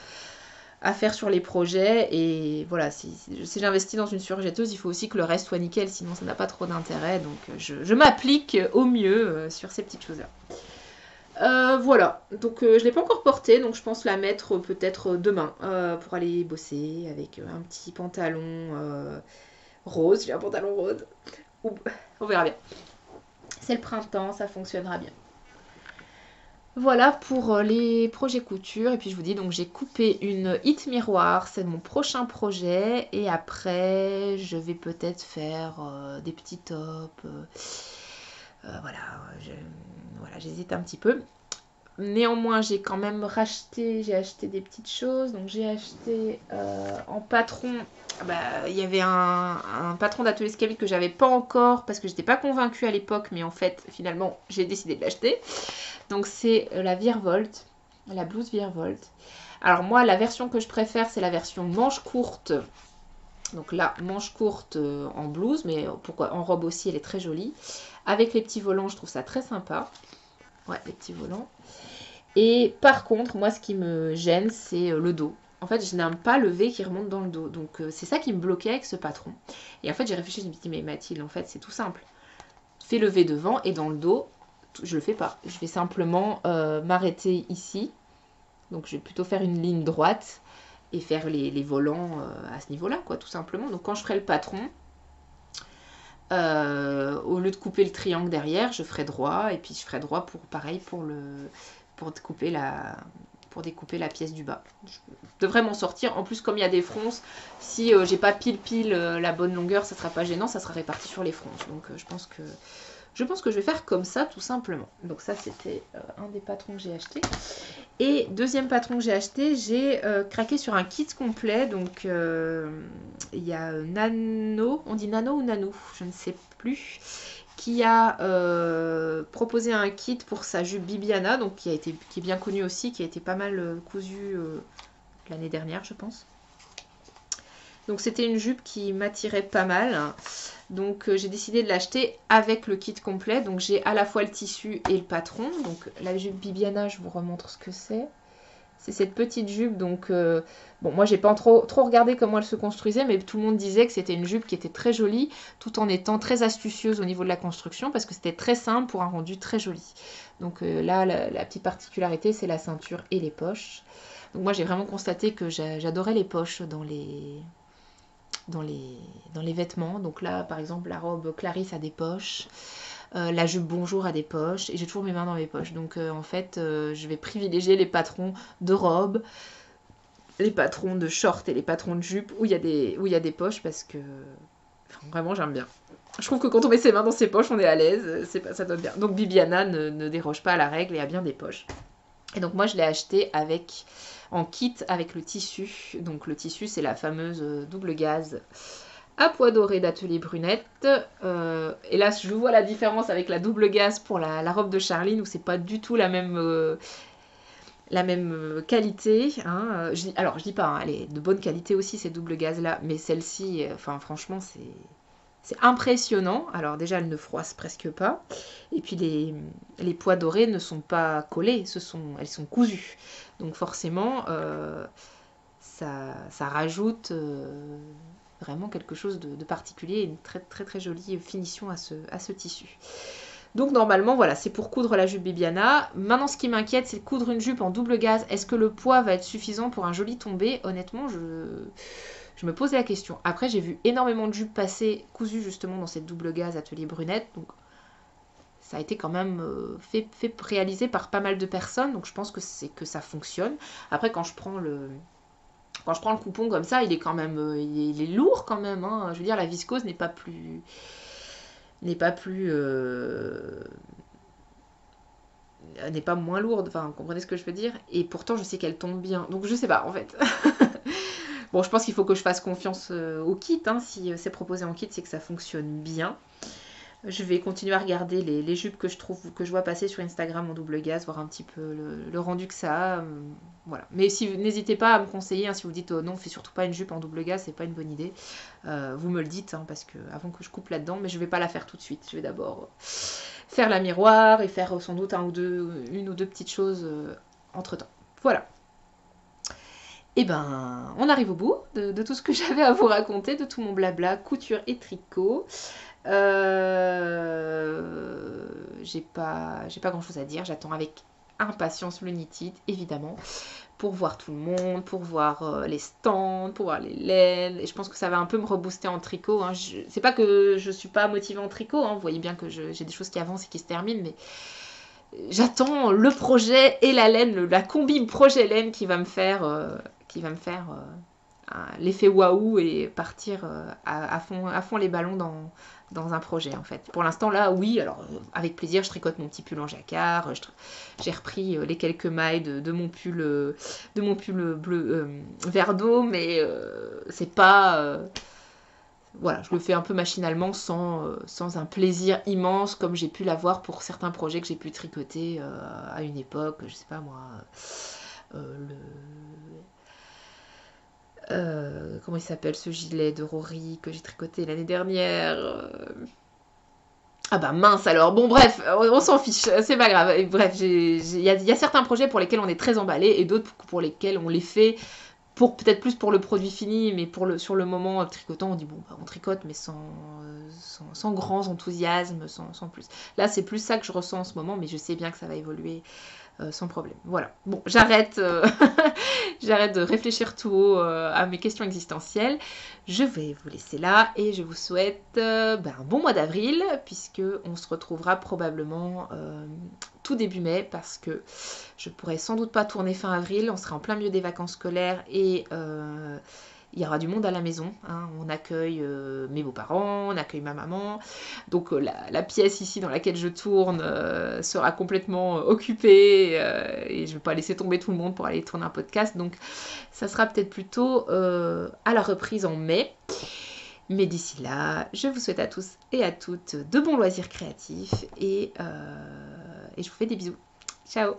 à faire sur les projets, et voilà, si j'investis dans une surjetteuse, il faut aussi que le reste soit nickel, sinon ça n'a pas trop d'intérêt, donc je m'applique au mieux sur ces petites choses-là. Voilà, donc je ne l'ai pas encore portée, donc je pense la mettre peut-être demain pour aller bosser avec un petit pantalon rose, j'ai un pantalon rose, on verra bien. C'est le printemps, ça fonctionnera bien. Voilà pour les projets couture. Et puis je vous dis, donc j'ai coupé une hit miroir, c'est mon prochain projet. Et après, je vais peut-être faire des petits tops. Voilà, j'hésite un petit peu. Néanmoins, j'ai quand même j'ai acheté des petites choses. Donc j'ai acheté en patron, il y avait un patron d'atelier Scavit que j'avais pas encore parce que j'étais pas convaincue à l'époque, mais en fait, finalement, j'ai décidé de l'acheter. Donc c'est la Virevolt, la blouse Virevolt. Alors moi, la version que je préfère, c'est la version manche courte. Donc là, manche courte en blouse, mais pourquoi en robe aussi, elle est très jolie. Avec les petits volants, je trouve ça très sympa. Ouais, les petits volants. Et par contre, moi, ce qui me gêne, c'est le dos. En fait, je n'aime pas le V qui remonte dans le dos. Donc c'est ça qui me bloquait avec ce patron. Et en fait, j'ai réfléchi, je me suis dit, mais Mathilde, en fait, c'est tout simple. Fais le V devant et dans le dos, je le fais pas. Je vais simplement m'arrêter ici. Donc je vais plutôt faire une ligne droite et faire les volants à ce niveau-là, quoi, tout simplement. Donc quand je ferai le patron, au lieu de couper le triangle derrière, je ferai droit, et puis je ferai droit pour découper la pièce du bas. Je devrais m'en sortir. En plus, comme il y a des fronces, si j'ai pas pile la bonne longueur, ça sera pas gênant, ça sera réparti sur les fronces. Donc je pense que je vais faire comme ça, tout simplement. Donc ça, c'était un des patrons que j'ai acheté. Et deuxième patron que j'ai acheté, j'ai craqué sur un kit complet. Donc il y a Nano, on dit Nano ou Nanou, je ne sais plus, qui a proposé un kit pour sa jupe Bibiana, donc qui est bien connue aussi, qui a été pas mal cousue l'année dernière, je pense. Donc c'était une jupe qui m'attirait pas mal. Donc j'ai décidé de l'acheter avec le kit complet. Donc j'ai à la fois le tissu et le patron. Donc la jupe Bibiana, je vous remontre ce que c'est. C'est cette petite jupe. Donc bon, moi j'ai pas trop regardé comment elle se construisait, mais tout le monde disait que c'était une jupe qui était très jolie, tout en étant très astucieuse au niveau de la construction, parce que c'était très simple pour un rendu très joli. Donc là, la petite particularité, c'est la ceinture et les poches. Donc moi j'ai vraiment constaté que j'adorais les poches dans les vêtements. Donc là, par exemple, la robe Clarisse a des poches. La jupe Bonjour a des poches. Et j'ai toujours mes mains dans mes poches. Donc en fait, je vais privilégier les patrons de robes, les patrons de shorts et les patrons de jupe où il y a des poches parce que vraiment, j'aime bien. Je trouve que quand on met ses mains dans ses poches, on est à l'aise. Ça donne bien. Donc Bibiana ne déroge pas à la règle et a bien des poches. Et donc moi, je l'ai acheté en kit avec le tissu. Donc le tissu, c'est la fameuse double gaze à pois doré d'Atelier Brunette. Et là, je vois la différence avec la double gaze pour la robe de Charline, où c'est pas du tout la même qualité. Hein. Je dis pas, hein, elle est de bonne qualité aussi, ces double gazes là, mais celle-ci, franchement, C'est impressionnant. Alors déjà, elles ne froissent presque pas. Et puis les pois dorés ne sont pas collés, elles sont cousues. Donc forcément, ça rajoute vraiment quelque chose de particulier et une très très très jolie finition à ce tissu. Donc normalement, voilà, c'est pour coudre la jupe Bibiana. Maintenant, ce qui m'inquiète, c'est de coudre une jupe en double gaze. Est-ce que le poids va être suffisant pour un joli tombé? Honnêtement, je me pose la question. Après, j'ai vu énormément de jupes passer cousues justement dans cette double gaze Atelier Brunette. Donc ça a été quand même fait réaliser par pas mal de personnes. Donc je pense que ça fonctionne. Après, quand je prends le coupon comme ça, il est quand même il est lourd quand même. Hein. Je veux dire, la viscose n'est pas plus n'est moins lourde, enfin, vous comprenez ce que je veux dire? Et pourtant, je sais qu'elle tombe bien. Donc, je sais pas, en fait. Bon, je pense qu'il faut que je fasse confiance au kit. Hein. Si c'est proposé en kit, c'est que ça fonctionne bien. Je vais continuer à regarder les jupes que je vois passer sur Instagram en double gaze, voir un petit peu le rendu que ça a. Voilà. Mais n'hésitez pas à me conseiller, hein, si vous dites non, fais surtout pas une jupe en double gaze, c'est pas une bonne idée. Vous me le dites, hein, parce que avant que je coupe là-dedans, mais je vais pas la faire tout de suite. Je vais d'abord faire la miroir et faire sans doute une ou deux petites choses entre temps. Voilà. Et ben, on arrive au bout de tout ce que j'avais à vous raconter, de tout mon blabla, couture et tricot. J'ai pas grand chose à dire. J'attends avec impatience le Knit-It, évidemment, pour voir tout le monde, pour voir les stands, pour voir les laines. Et je pense que ça va un peu me rebooster en tricot. Hein. C'est pas que je suis pas motivée en tricot. Hein. Vous voyez bien que j'ai des choses qui avancent et qui se terminent, mais j'attends le projet et la laine, la combi projet laine qui va me faire l'effet waouh et partir à fond les ballons dans un projet en fait. Pour l'instant là, oui, alors avec plaisir, je tricote mon petit pull en jacquard, j'ai repris les quelques mailles de mon pull bleu vert d'eau, mais c'est pas voilà, je le fais un peu machinalement sans un plaisir immense comme j'ai pu l'avoir pour certains projets que j'ai pu tricoter à une époque, je sais pas moi, comment il s'appelle ce gilet de Rory que j'ai tricoté l'année dernière Ah bah mince alors, bon bref, on s'en fiche, c'est pas grave. Et bref, il y a certains projets pour lesquels on est très emballé et d'autres pour lesquels on les fait peut-être plus pour le produit fini, mais sur le moment tricotant, on dit bon, bah, on tricote, mais sans grands enthousiasmes, sans plus. Là, c'est plus ça que je ressens en ce moment, mais je sais bien que ça va évoluer sans problème. Voilà. Bon, j'arrête de réfléchir tout haut à mes questions existentielles. Je vais vous laisser là et je vous souhaite un bon mois d'avril, puisque on se retrouvera probablement tout début mai, parce que je pourrai sans doute pas tourner fin avril, on sera en plein milieu des vacances scolaires et il y aura du monde à la maison. Hein. On accueille mes beaux-parents, on accueille ma maman. Donc la pièce ici dans laquelle je tourne sera complètement occupée et je ne vais pas laisser tomber tout le monde pour aller tourner un podcast. Donc ça sera peut-être plutôt à la reprise en mai. Mais d'ici là, je vous souhaite à tous et à toutes de bons loisirs créatifs et je vous fais des bisous. Ciao!